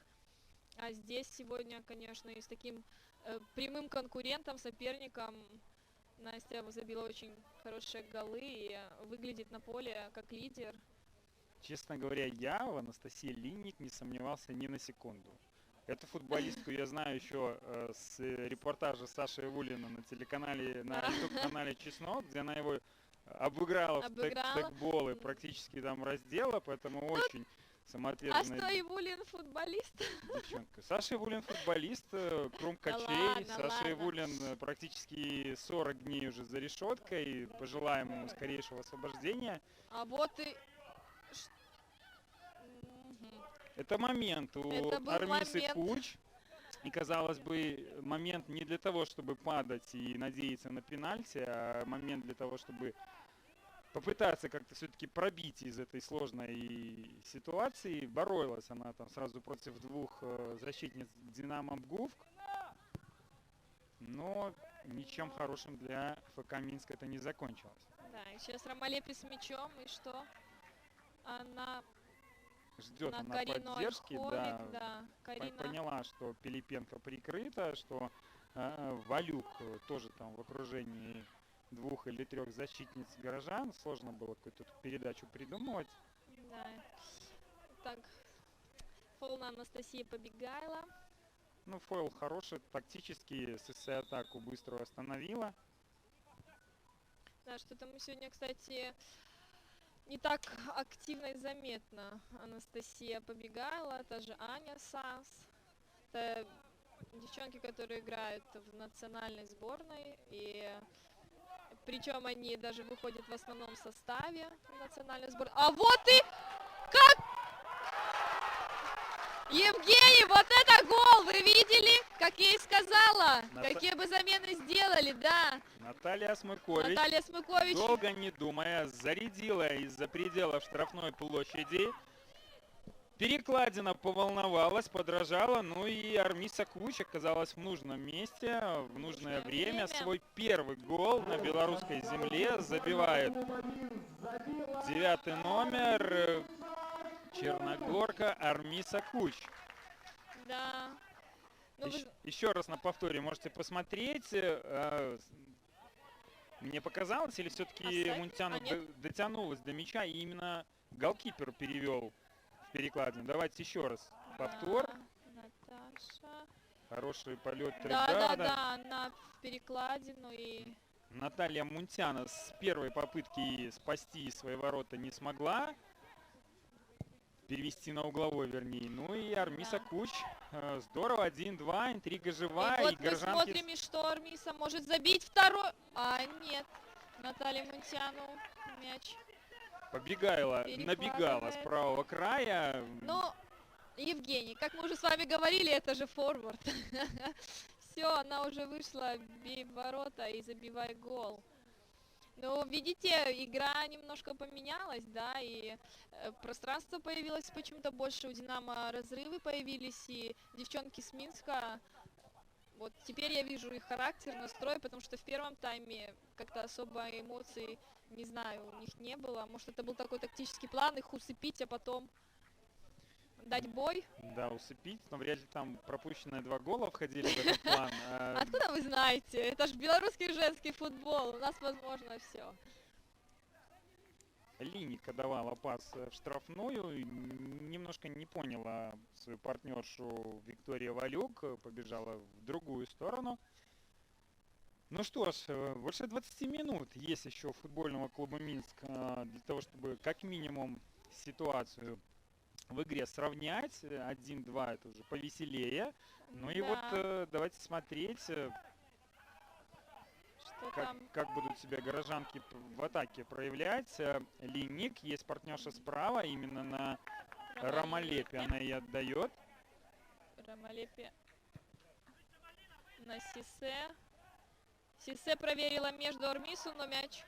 Speaker 2: а здесь сегодня, конечно, и с таким прямым конкурентом, соперником Настя забила очень хорошие голы и выглядит на поле как лидер.
Speaker 1: Честно говоря, я в Анастасии Линник не сомневался ни на секунду. Эту футболистку я знаю еще с репортажа Саши Ивулина на телеканале, на YouTube-канале Чеснок, где она его обыграла в тегбол и практически там раздела, поэтому очень
Speaker 2: А
Speaker 1: самоотверженная
Speaker 2: что, Ивулин футболист?
Speaker 1: девчонка. Саша Ивулин футболист, крум качей.
Speaker 2: ладно,
Speaker 1: Саша
Speaker 2: ладно.
Speaker 1: Ивулин практически 40 дней уже за решеткой. Пожелаем ему скорейшего освобождения.
Speaker 2: А вот и... Мгм.
Speaker 1: Это момент у
Speaker 2: Это был
Speaker 1: Армисы
Speaker 2: момент.
Speaker 1: Куч. И, казалось бы, момент не для того, чтобы падать и надеяться на пенальти, а момент для того, чтобы попытаться как-то все-таки пробить из этой сложной ситуации. Боролась она там сразу против двух защитниц Динамо Бгувк. Но ничем хорошим для ФК Минск это не закончилось.
Speaker 2: Да, и сейчас Ромалепи с мячом, и что? Она
Speaker 1: Ждет
Speaker 2: на
Speaker 1: она
Speaker 2: Карину
Speaker 1: поддержки,
Speaker 2: Ольховик,
Speaker 1: да.
Speaker 2: да. Карина...
Speaker 1: Поняла, что Пилипенко прикрыта, что Валюк тоже там в окружении двух или трех защитниц горожан. Сложно было какую-то передачу придумывать.
Speaker 2: Да. Так, фол на Анастасии Побегайла.
Speaker 1: Ну, фойл хороший, тактически, СССР-атаку быстро остановила.
Speaker 2: Да, что-то мы сегодня, кстати, не так активно и заметно. Анастасия Побегайла, та же Аня Сас. Это девчонки, которые играют в национальной сборной. И причем они даже выходят в основном составе национальной сборной. А вот и как! Евгений, вот это гол! Вы видели? Как я и сказала. Какие бы замены сделали, да.
Speaker 1: Наталья Смыкович,
Speaker 2: Наталья Смыкович.
Speaker 1: долго не думая, зарядила из-за пределов штрафной площади. Перекладина поволновалась, подражала, ну и Армиса Куч оказалась в нужном месте, в нужное время. Свой первый гол на белорусской земле забивает 9-й номер черногорка Армиса Куч.
Speaker 2: Да. Ну,
Speaker 1: Еще раз на повторе можете посмотреть. Мне показалось, или все-таки Мунтяну дотянулась до мяча, и именно голкипер перевел в перекладину. Давайте еще раз повтор.
Speaker 2: Наташа.
Speaker 1: Хороший полет.
Speaker 2: Да, на перекладину и...
Speaker 1: Наталья Мунтяна с первой попытки спасти свои ворота не смогла. Перевести на угловой, вернее. Ну и Армиса Куч. Здорово, 1-2, интрига жива.
Speaker 2: И вот мы смотрим, и что Армиса может забить второй. А, нет. Наталья Мунтяну мяч.
Speaker 1: Побегайла, набегала с правого края.
Speaker 2: Ну, Евгений, как мы уже с вами говорили, это же форвард. Все, она уже вышла, бей в ворота и забивай гол. Ну, видите, игра немножко поменялась, да, и пространство появилось почему-то больше, у Динамо разрывы появились, и девчонки с Минска, вот теперь я вижу их характер, настрой, потому что в первом тайме как-то особо эмоций, не знаю, у них не было. Может, это был такой тактический план, их усыпить, а потом дать бой?
Speaker 1: Да, усыпить, но вряд ли там пропущенные 2 гола входили в этот план.
Speaker 2: Откуда вы знаете? Это же белорусский женский футбол, у нас возможно все.
Speaker 1: Линика давала пас в штрафную, немножко не поняла свою партнершу Виктория Валюк, побежала в другую сторону. Ну что ж, больше 20 минут есть еще у футбольного клуба Минск для того, чтобы как минимум ситуацию в игре сравнять. 1-2 это уже повеселее. Ну и вот
Speaker 2: Да,
Speaker 1: давайте смотреть,
Speaker 2: что там
Speaker 1: как будут себя горожанки в атаке проявлять. Линик, есть партнерша справа, именно на Ромалепе
Speaker 2: Ромалепе.
Speaker 1: она и отдает.
Speaker 2: Ромалепе на Сисе. Сисе проверила между Армису, но мяч.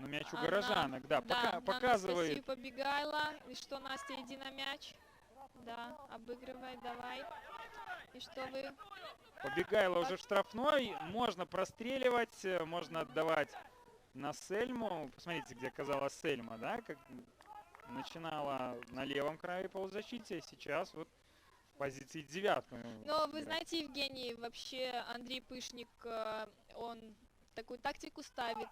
Speaker 1: Но мяч у
Speaker 2: Она,
Speaker 1: горожанок, да,
Speaker 2: да, на
Speaker 1: показывает.
Speaker 2: Анастасию побегала. И что, Настя, иди на мяч. Да, обыгрывай, давай. И что вы?
Speaker 1: Побегайла уже в штрафной, можно простреливать, можно отдавать на Сельму. Посмотрите, где оказалась Сельма, да, как начинала на левом крае полузащиты, а сейчас вот в позиции девятку.
Speaker 2: Но вы
Speaker 1: играет.
Speaker 2: знаете, Евгений, вообще Андрей Пышник, он такую тактику ставит,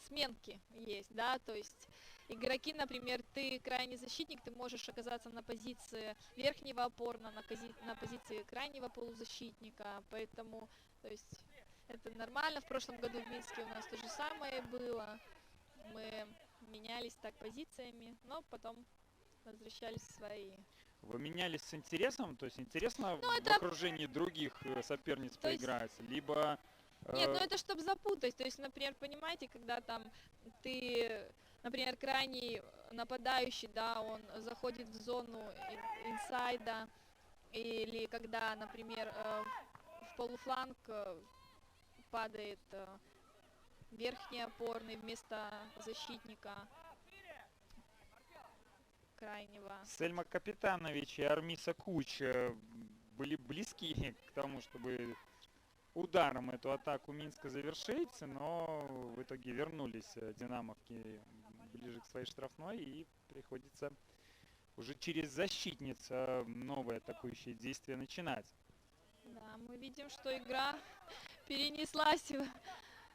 Speaker 2: сменки есть, да, то есть игроки, например, ты крайний защитник, ты можешь оказаться на позиции верхнего опорного, на позиции крайнего полузащитника, поэтому, то есть это нормально. В прошлом году в Минске у нас то же самое было, мы менялись так позициями, но потом возвращались в свои.
Speaker 1: Вы менялись с интересом, то есть интересно
Speaker 2: Ну,
Speaker 1: в
Speaker 2: это,
Speaker 1: окружении других соперниц
Speaker 2: то есть,
Speaker 1: поиграть, либо
Speaker 2: нет, ну это чтобы запутать. То есть, например, понимаете, когда там ты, например, крайний нападающий, да, он заходит в зону инсайда, или когда, например, в полуфланг падает верхний опорный вместо защитника крайнего.
Speaker 1: Сельма Капитанович и Армиса Куч были близки к тому, чтобы ударом эту атаку Минска завершить, но в итоге вернулись динамовки ближе к своей штрафной, и приходится уже через защитниц новое атакующее действие начинать.
Speaker 2: Да, мы видим, что игра перенеслась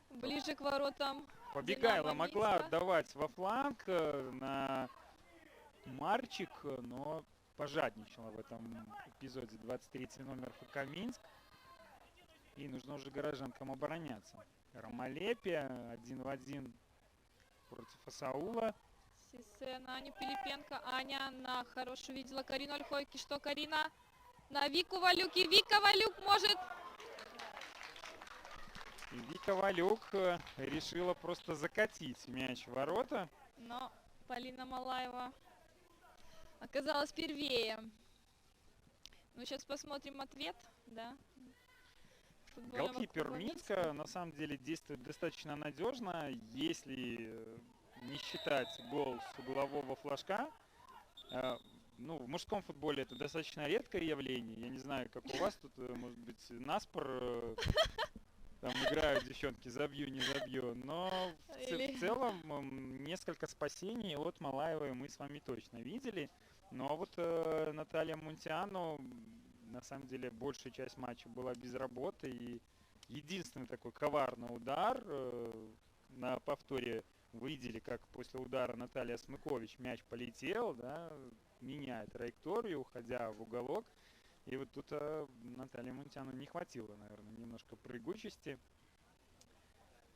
Speaker 2: ближе к воротам
Speaker 1: Побегайла
Speaker 2: Динамо
Speaker 1: могла
Speaker 2: Минска.
Speaker 1: отдавать во фланг на Марчик, но пожадничала в этом эпизоде 23-й номер ФК Минск. И нужно уже горожанкам обороняться. Ромалепе 1 в 1 против Асаула.
Speaker 2: Сисе на Аню Пилипенко. Аня на хорошую видела Карину Ольхойки. Что Карина? На Вику Валюк. И Вика Валюк может...
Speaker 1: И Вика Валюк решила просто закатить мяч в ворота.
Speaker 2: Но Полина Малаева оказалась первее. Ну, сейчас посмотрим ответ, да. Футбольного
Speaker 1: Голкипер
Speaker 2: клуба
Speaker 1: Минска на самом деле действует достаточно надежно, если не считать гол с углового флажка. Ну, в мужском футболе это достаточно редкое явление. Я не знаю, как у вас тут, может быть, наспор там играют девчонки, забью, не забью. Но в целом несколько спасений от Малаевой мы с вами точно видели. Но вот Наталья Мунтиану, на самом деле, большая часть матча была без работы. И единственный такой коварный удар на повторе вы видели, как после удара Наталья Смыкович мяч полетел, да, меняя траекторию, уходя в уголок. И вот тут Наталье Мунтиану не хватило, наверное, немножко прыгучести.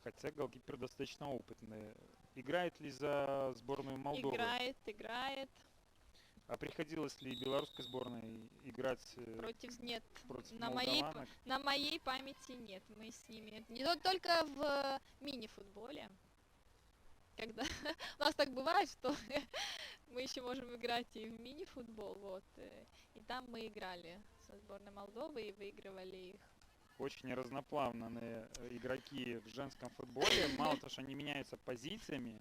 Speaker 1: Хотя голкипер достаточно опытный. Играет ли за сборную Молдовы?
Speaker 2: Играет.
Speaker 1: А приходилось ли белорусской сборной играть
Speaker 2: Нет.
Speaker 1: против
Speaker 2: На
Speaker 1: молдаванок?
Speaker 2: моей памяти нет. Мы с ними... Только в мини-футболе. Когда у нас так бывает, что мы еще можем играть и в мини-футбол, вот. И там мы играли со сборной Молдовы и выигрывали их.
Speaker 1: Очень разноплавные игроки в женском футболе. Мало того, что они меняются позициями,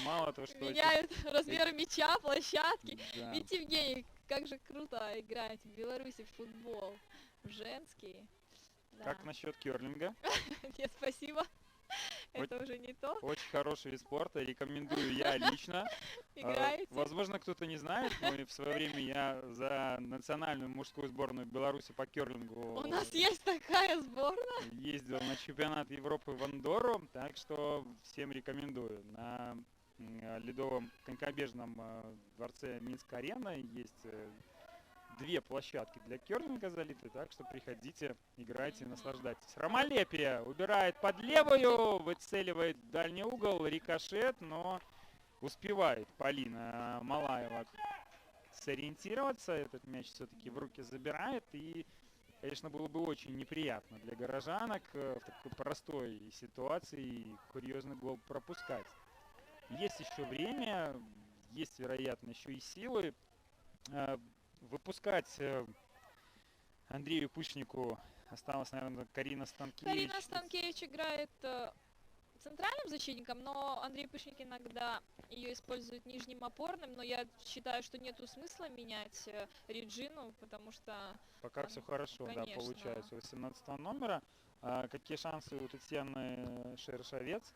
Speaker 1: мало того, что...
Speaker 2: Меняют размеры мяча, площадки.
Speaker 1: Да.
Speaker 2: Ведь, Евгений, как же круто играть в Беларуси в футбол. В женский. Да.
Speaker 1: Как насчет керлинга?
Speaker 2: Нет, спасибо. Это уже не то.
Speaker 1: Очень хороший вид спорта, рекомендую я лично.
Speaker 2: Играете?
Speaker 1: Возможно, кто-то не знает, но в свое время я за национальную мужскую сборную Беларуси по керлингу
Speaker 2: У нас есть такая сборная.
Speaker 1: ездил на чемпионат Европы в Андорру, так что всем рекомендую. На ледовом конькобежном дворце Минск-арена есть 2 площадки для керлинга залиты, так что приходите, играйте, наслаждайтесь. Ромалепия убирает под левую, выцеливает в дальний угол, рикошет, но успевает Полина Малаева сориентироваться. Этот мяч все-таки в руки забирает, и, конечно, было бы очень неприятно для горожанок в такой простой ситуации курьезный гол пропускать. Есть еще время, есть, вероятно, еще и силы. Выпускать Андрею Пышнику осталась, наверное, Карина Станкевич.
Speaker 2: Карина Станкевич играет центральным защитником, но Андрей Пышник иногда ее использует нижним опорным, но я считаю, что нету смысла менять Реджину, потому что...
Speaker 1: Пока все хорошо, да,
Speaker 2: конечно.
Speaker 1: получается, у 18 номера. Какие шансы у Татьяны Шершовец?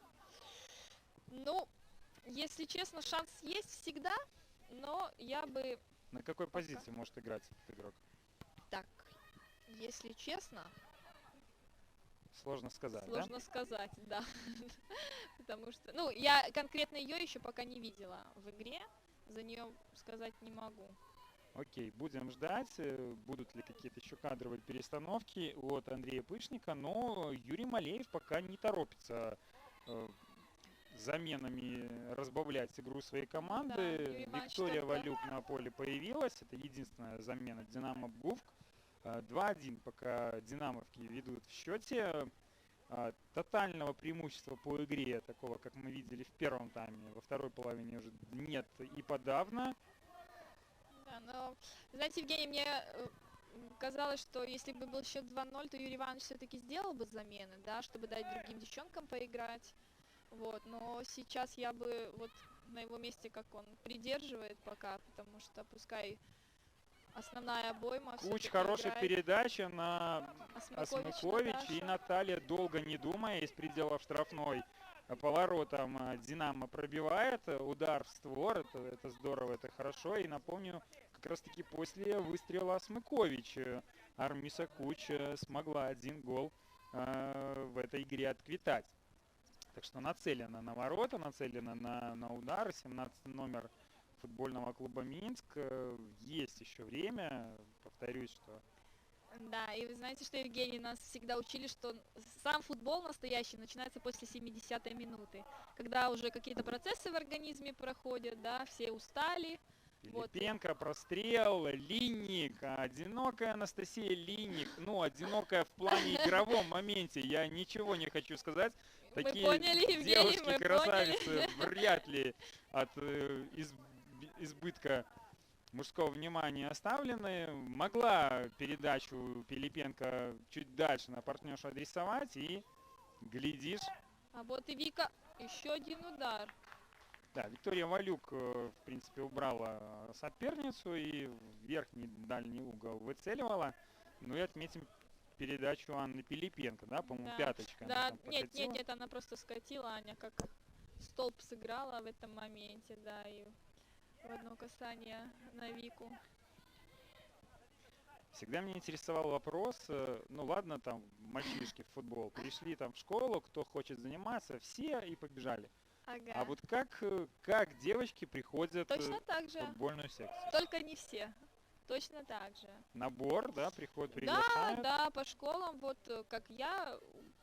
Speaker 2: Ну, если честно, шанс есть всегда, но я бы...
Speaker 1: На какой позиции может играть этот игрок?
Speaker 2: Так, если честно,
Speaker 1: Сложно сказать,
Speaker 2: сложно сказать, да. Потому что, ну, я конкретно ее еще пока не видела в игре, за нее сказать не могу.
Speaker 1: Окей, будем ждать, будут ли какие-то еще кадровые перестановки от Андрея Пышника, но Юрий Малеев пока не торопится заменами разбавлять игру своей команды.
Speaker 2: Да, Юрий Иванович
Speaker 1: Виктория
Speaker 2: только-
Speaker 1: Валюк на поле появилась, это единственная замена Динамо Бувк. 2-1 пока динамовки ведут в счете. Тотального преимущества по игре, такого, как мы видели в первом тайме, во второй половине уже нет и подавно.
Speaker 2: Да, но, знаете, Евгений, мне казалось, что если бы был счет 2-0, то Юрий Иванович все-таки сделал бы замены, да, чтобы дать другим девчонкам поиграть. Вот, но сейчас я бы вот на его месте, как он придерживает пока, потому что пускай основная обойма
Speaker 1: Куч,
Speaker 2: всё-таки
Speaker 1: хорошая
Speaker 2: играет.
Speaker 1: передача на
Speaker 2: Осмыкович
Speaker 1: Осмыкович, и
Speaker 2: Наташа.
Speaker 1: Наталья, долго не думая, из пределов штрафной поворотом Динамо пробивает, удар в створ, это здорово, это хорошо, и напомню, как раз таки после выстрела Осмыкович Армиса Куч смогла 1 гол в этой игре отквитать. Так что нацелена на ворота, нацелена на удар, 17 номер футбольного клуба Минск. Есть еще время, повторюсь, что
Speaker 2: Да, и вы знаете, что, Евгений, нас всегда учили, что сам футбол настоящий начинается после 70-й минуты, когда уже какие-то процессы в организме проходят, да, все устали. Вот.
Speaker 1: Пилипенко, прострел, Линник, одинокая Анастасия Линник, ну, одинокая в плане игровом моменте, я ничего не хочу сказать.
Speaker 2: Мы
Speaker 1: Такие
Speaker 2: поняли, Евгений, мы
Speaker 1: девушки-красавицы
Speaker 2: поняли.
Speaker 1: вряд ли от избытка мужского внимания оставлены. Могла передачу Пилипенко чуть дальше на партнершу адресовать, и глядишь.
Speaker 2: А вот и Вика, еще один удар.
Speaker 1: Да, Виктория Валюк, в принципе, убрала соперницу и в верхний дальний угол выцеливала. Ну и отметим передачу Анны Пилипенко, да, по-моему,
Speaker 2: Да.
Speaker 1: пяточка. она
Speaker 2: Да,
Speaker 1: там
Speaker 2: нет,
Speaker 1: прокатила.
Speaker 2: нет, она просто скатила, Аня как столб сыграла в этом моменте, да, и в одно касание на Вику.
Speaker 1: Всегда меня интересовал вопрос, ну ладно, там мальчишки в футбол, пришли там в школу, кто хочет заниматься, все и побежали.
Speaker 2: Ага.
Speaker 1: А вот как девочки приходят
Speaker 2: Точно так
Speaker 1: в
Speaker 2: же,
Speaker 1: футбольную секцию?
Speaker 2: только не все. Точно так же.
Speaker 1: Набор, да, приходят,
Speaker 2: Да,
Speaker 1: приглашают.
Speaker 2: да, по школам, вот как я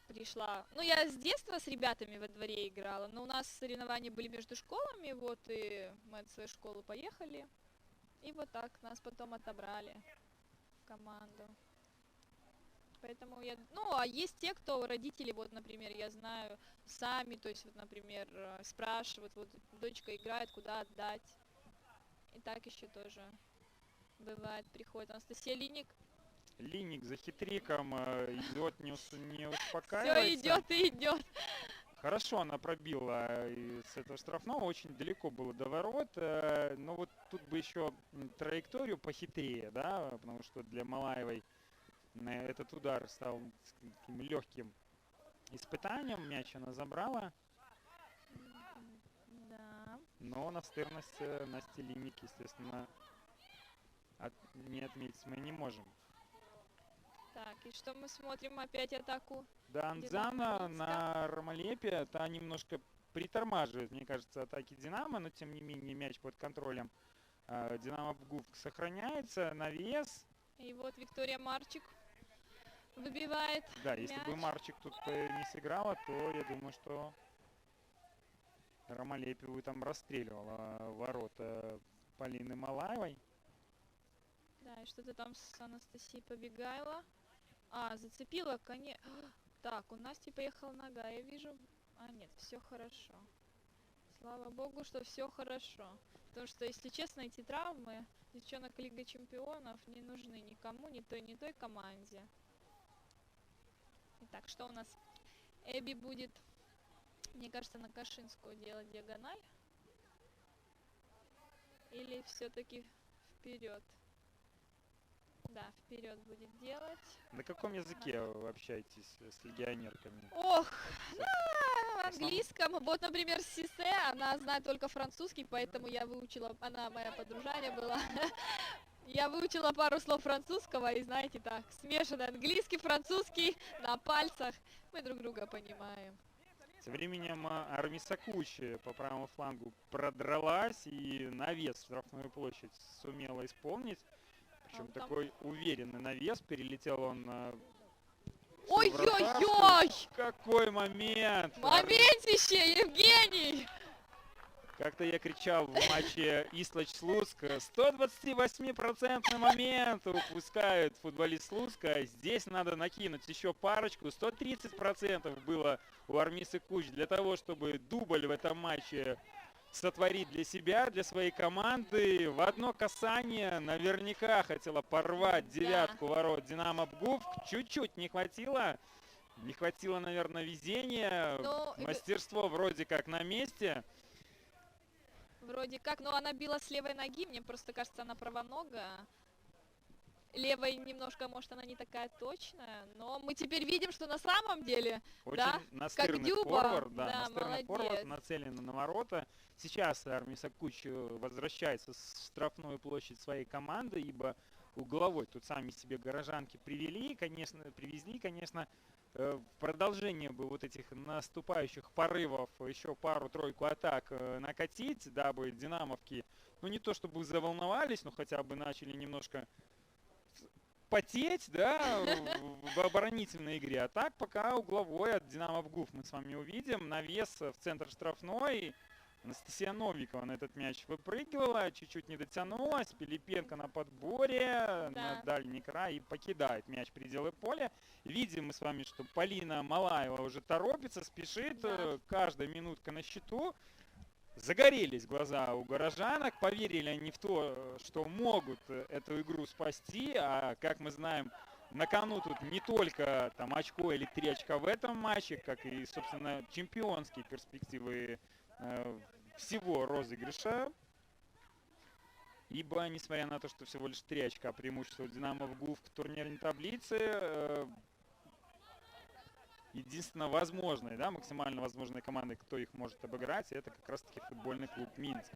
Speaker 2: пришла. Ну, я с детства с ребятами во дворе играла, но у нас соревнования были между школами, вот, и мы от своей школы поехали. И вот так нас потом отобрали в команду. Поэтому я... Ну, а есть те, кто родители, вот, например, я знаю, сами, то есть, вот, например, спрашивают, вот, дочка играет, куда отдать. И так еще тоже бывает, приходит Анастасия Линик.
Speaker 1: Линник за хитриком идет, не
Speaker 2: Все
Speaker 1: успокаивается.
Speaker 2: идет и идет.
Speaker 1: Хорошо она пробила с этого штрафного, очень далеко было до ворот, но вот тут бы еще траекторию похитрее, да, потому что для Малаевой этот удар стал таким легким испытанием, мяч она забрала,
Speaker 2: Да.
Speaker 1: но настырность Насти Линник, естественно, не отметить мы не можем.
Speaker 2: Так, и что мы смотрим? Опять атаку.
Speaker 1: Да, Анзана на Ромалепе, та немножко притормаживает, мне кажется, атаки Динамо, но тем не менее мяч под контролем Динамо Пгув сохраняется, навес.
Speaker 2: И вот Виктория Марчик выбивает
Speaker 1: Да, если бы
Speaker 2: мяч.
Speaker 1: Марчик тут не сыграла, то я думаю, что Ромалепию там расстреливала ворота Полины Малаевой.
Speaker 2: Да, и что-то там с Анастасией Побегайло. Зацепила, конечно. Так, у Насти поехала нога, я вижу. Нет, все хорошо. Слава богу, что все хорошо. Потому что, если честно, эти травмы девчонок Лига Чемпионов не нужны никому, ни той команде. Итак, что у нас? Эбби будет, мне кажется, на Кашинскую делать диагональ. Или все-таки вперед? Да, вперед будет делать.
Speaker 1: На каком языке вы общаетесь с легионерками?
Speaker 2: Ох, на английском. Вот, например, Сисе, она знает только французский, поэтому я выучила, она моя подружаня была. Я выучила пару слов французского и, знаете, так, смешанный английский, французский на пальцах. Мы друг друга понимаем.
Speaker 1: Тем временем Армиса Куч по правому флангу продралась и навес в штрафную площадь сумела исполнить. Причем
Speaker 2: там...
Speaker 1: такой уверенный навес, перелетел он
Speaker 2: Ой-ой-ой!
Speaker 1: Какой момент!
Speaker 2: Моментище, Евгений!
Speaker 1: Как-то я кричал в матче Ислач-Слуцк, 128% момент упускает футболист Слуцка. Здесь надо накинуть еще парочку. 130% было у Армисы Куч для того, чтобы дубль в этом матче сотворить для себя, для своей команды. В одно касание наверняка хотела порвать девятку ворот Динамо Пгув. Чуть-чуть не хватило. Не хватило, наверное, везения. Мастерство вроде как на месте.
Speaker 2: Вроде как, но она била с левой ноги, мне просто кажется, она правоногая. Левой немножко, может, она не такая точная, но мы теперь видим, что на самом деле,
Speaker 1: очень
Speaker 2: да,
Speaker 1: настырный
Speaker 2: как Дюба,
Speaker 1: форвард,
Speaker 2: да,
Speaker 1: настырный форвард, нацелен на ворота. Сейчас Армиса Куч возвращается в штрафную площадь своей команды, ибо угловой тут сами себе горожанки привезли, конечно, в продолжение бы вот этих наступающих порывов еще пару-тройку атак накатить, дабы динамовки, ну не то чтобы заволновались, но хотя бы начали немножко потеть, да, в оборонительной игре. А так пока угловой от Динамо Пгув мы с вами увидим. Навес в центр штрафной. Анастасия Новикова на этот мяч выпрыгивала, чуть-чуть не дотянулась. Пилипенко на подборе, на дальний край и покидает мяч пределы поля. Видим мы с вами, что Полина Малаева уже торопится, спешит. Каждая минутка на счету. Загорелись глаза у горожанок, поверили они в то, что могут эту игру спасти, а как мы знаем, на кону тут не только там очко или 3 очка в этом матче, как и, собственно, чемпионские перспективы всего розыгрыша. Ибо, несмотря на то, что всего лишь 3 очка преимущества Динамо Пгув в турнирной таблице, единственно возможной, да, максимально возможной командой, кто их может обыграть, это как раз-таки футбольный клуб Минск.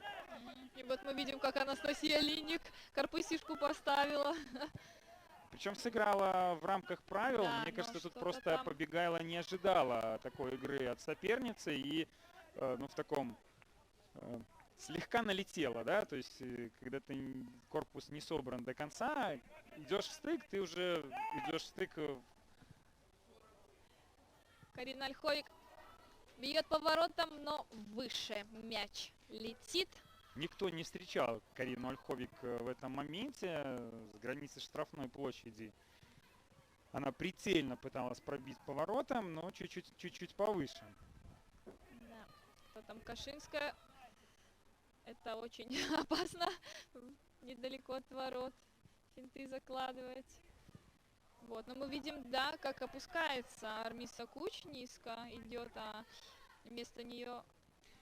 Speaker 2: И вот мы видим, как Анастасия Линник корпусишку поставила.
Speaker 1: Причем сыграла в рамках правил.
Speaker 2: Да,
Speaker 1: мне кажется, тут
Speaker 2: что-то
Speaker 1: просто
Speaker 2: там...
Speaker 1: Побегайло не ожидала такой игры от соперницы и в таком слегка налетела, да, то есть когда ты корпус не собран до конца, идешь в стык, ты уже идешь в стык.
Speaker 2: Карина Ольховик бьет по воротам, но выше мяч летит.
Speaker 1: Никто не встречал Карину Ольховик в этом моменте с границы штрафной площади. Она прицельно пыталась пробить по воротам, но чуть-чуть повыше.
Speaker 2: Да. Кто там? Кашинская. Это очень опасно. Недалеко от ворот. Финты закладывать. Вот, но мы видим, да, как опускается Армиса Куч низко идет, а вместо нее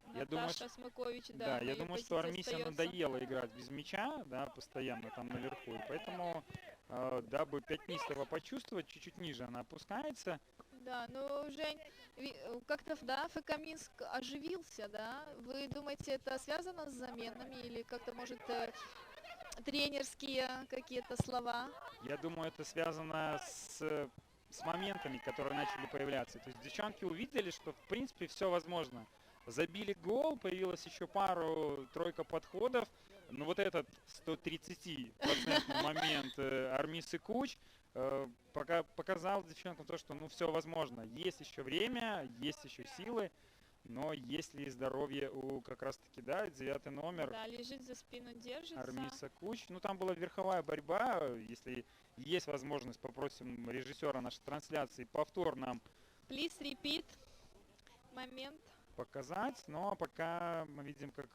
Speaker 2: Наташа Смыкович,
Speaker 1: да, я думаю, что Армисе надоело играть без мяча, да, постоянно там наверху, и поэтому, дабы пятнистого почувствовать, чуть-чуть ниже она опускается.
Speaker 2: Да, ну, Жень, как-то, да, ФК Минск оживился, да? Вы думаете, это связано с заменами или как-то, может, тренерские какие-то слова?
Speaker 1: Я думаю, это связано с моментами, которые начали появляться. То есть девчонки увидели, что в принципе все возможно. Забили гол, появилось еще пару-тройка подходов. Но вот этот 130% момент Армисы Куч пока показал девчонкам то, что ну все возможно. Есть еще время, есть еще силы, но есть ли здоровье у как раз таки, да, 9 номер
Speaker 2: Да, лежит за спину, держится.
Speaker 1: Армиса Куч. Ну там была верховая борьба. Если есть возможность, попросим режиссера нашей трансляции повтор нам
Speaker 2: Please repeat момент.
Speaker 1: показать. Но пока мы видим, как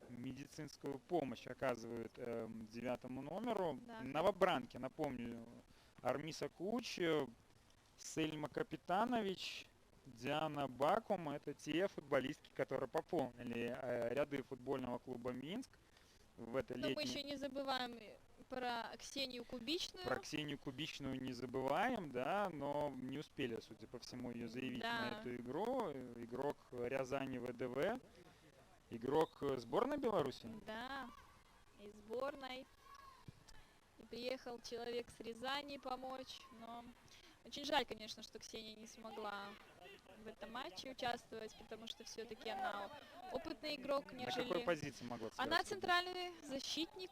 Speaker 1: медицинскую помощь оказывают 9 номеру.
Speaker 2: Да.
Speaker 1: Новобранки, напомню, Армиса Куч, Сельма Капитанович, Диана Бакум. Это те футболистки, которые пополнили ряды футбольного клуба Минск в это
Speaker 2: Но мы
Speaker 1: летнее.
Speaker 2: еще не забываем про Ксению Кубичную.
Speaker 1: Про Ксению Кубичную не забываем, да, но не успели, судя по всему, ее заявить на
Speaker 2: Да.
Speaker 1: эту игру. Игрок Рязани ВДВ, игрок сборной Беларуси.
Speaker 2: Да, из сборной. И приехал человек с Рязани помочь, но очень жаль, конечно, что Ксения не смогла в этом матче участвовать, потому что все-таки она опытный игрок,
Speaker 1: На какой
Speaker 2: нежели...
Speaker 1: позиции могла сыграть?
Speaker 2: Она центральный защитник.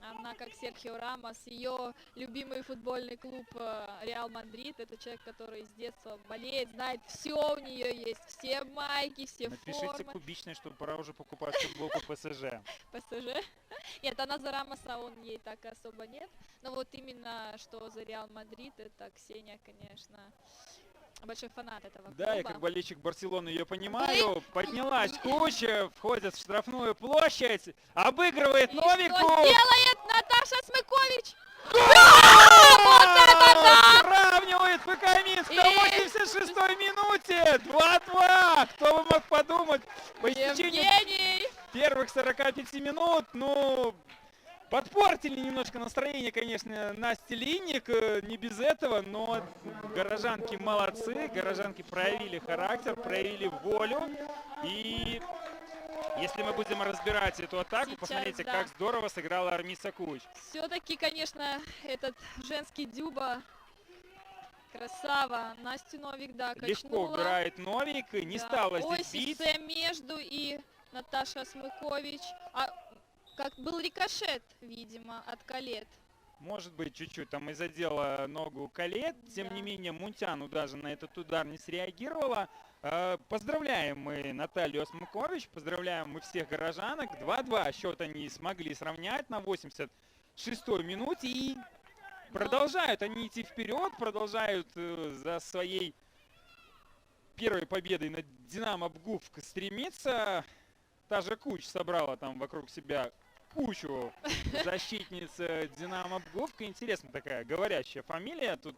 Speaker 2: Она, как Серхио Рамос, ее любимый футбольный клуб Реал Мадрид. Это человек, который с детства болеет, знает, все у нее есть, все майки, все
Speaker 1: Напишите
Speaker 2: формы.
Speaker 1: Кубичной, что пора уже покупать футболку ПСЖ.
Speaker 2: ПСЖ. Нет, она за Рамоса, он ей так особо нет. Но вот именно, что за Реал Мадрид, это Ксения, конечно, большой фанат этого клуба.
Speaker 1: Да, я как болельщик Барселоны ее понимаю. Поднялась куча, входит в штрафную площадь, обыгрывает
Speaker 2: И
Speaker 1: Новику.
Speaker 2: что делает Наташа Смыкович?
Speaker 1: Сравнивает ФК Минск на
Speaker 2: И-
Speaker 1: 86-й минуте. 2-2. Кто бы мог подумать. По истечению
Speaker 2: Евгений!
Speaker 1: первых 45 минут, ну, подпортили немножко настроение, конечно, Насти Линник, не без этого, но горожанки молодцы, горожанки проявили характер, проявили волю, и если мы будем разбирать эту атаку,
Speaker 2: Сейчас,
Speaker 1: посмотрите,
Speaker 2: да.
Speaker 1: как здорово сыграла Армиса Куч.
Speaker 2: Все-таки, конечно, этот женский дюба красава. Настю Новик, да,
Speaker 1: Легко
Speaker 2: качнула.
Speaker 1: играет Новик, не
Speaker 2: Да.
Speaker 1: стала здесь бить.
Speaker 2: Осице между и Наташа Смыкович. А как был рикошет, видимо, от Калет.
Speaker 1: Может быть, чуть-чуть там и задела ногу Калет. Тем
Speaker 2: Да.
Speaker 1: не менее, Мунтяну даже на этот удар не среагировала. Поздравляем мы Наталью Осмакович, поздравляем мы всех горожанок. 2-2 счет они смогли сравнять на 86-й минуте. И продолжают они идти вперед, продолжают за своей первой победой над Динамо Бгувк стремиться. Та же Куч собрала там вокруг себя кучу защитниц Динамо Бговка. Интересно, такая говорящая фамилия. Тут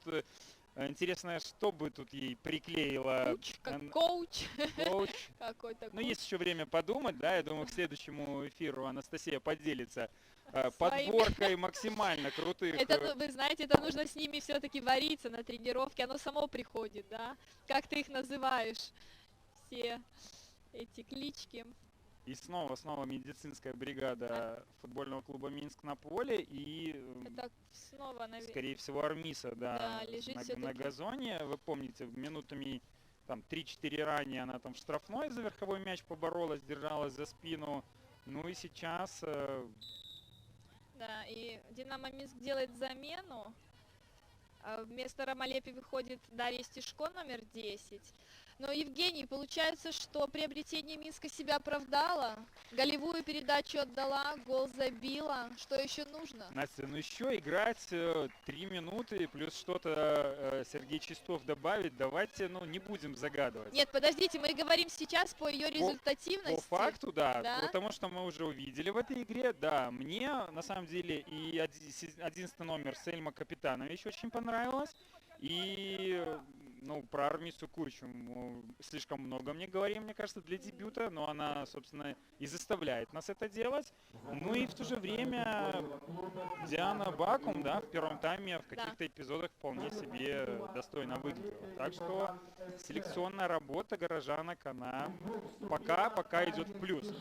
Speaker 1: интересно, что бы тут ей приклеила
Speaker 2: Коуч, как коуч
Speaker 1: коуч.
Speaker 2: какой-то.
Speaker 1: Ну, есть еще время подумать, да, я думаю, к следующему эфиру Анастасия поделится
Speaker 2: Своими.
Speaker 1: подборкой максимально крутых.
Speaker 2: Это, ну, вы знаете, это нужно с ними все-таки вариться на тренировке, оно само приходит, да? Как ты их называешь? Все эти клички.
Speaker 1: И снова медицинская бригада футбольного клуба Минск на поле. И,
Speaker 2: Это снова,
Speaker 1: скорее всего, Армиса, да,
Speaker 2: Да, лежит
Speaker 1: на
Speaker 2: всё-таки.
Speaker 1: газоне. Вы помните, минутами там 3-4 ранее она там в штрафной за верховой мяч поборолась, держалась за спину. Ну и сейчас
Speaker 2: Да, и Динамо Минск делает замену. Вместо Ромалепи выходит Дарья Стешко, номер 10. Но, Евгений, получается, что приобретение Минска себя оправдало. Голевую передачу отдала, гол забила. Что еще нужно?
Speaker 1: Настя, ну еще играть 3 минуты, плюс что-то Сергей Чистов добавит. Давайте, ну, не будем загадывать.
Speaker 2: Нет, подождите, мы говорим сейчас по ее результативности.
Speaker 1: По факту, да,
Speaker 2: Да?
Speaker 1: потому что мы уже увидели в этой игре, да, мне на самом деле и 11 номер Сельма Капитанович очень понравилось, и, ну, про Армису Кучу слишком много мне говорим, мне кажется, для дебюта, но она, собственно, и заставляет нас это делать. Ну и в то же время Диана Бакум, да, в первом тайме в каких-то эпизодах вполне себе достойно выглядела. Так что селекционная работа горожанок, она пока идет в плюс.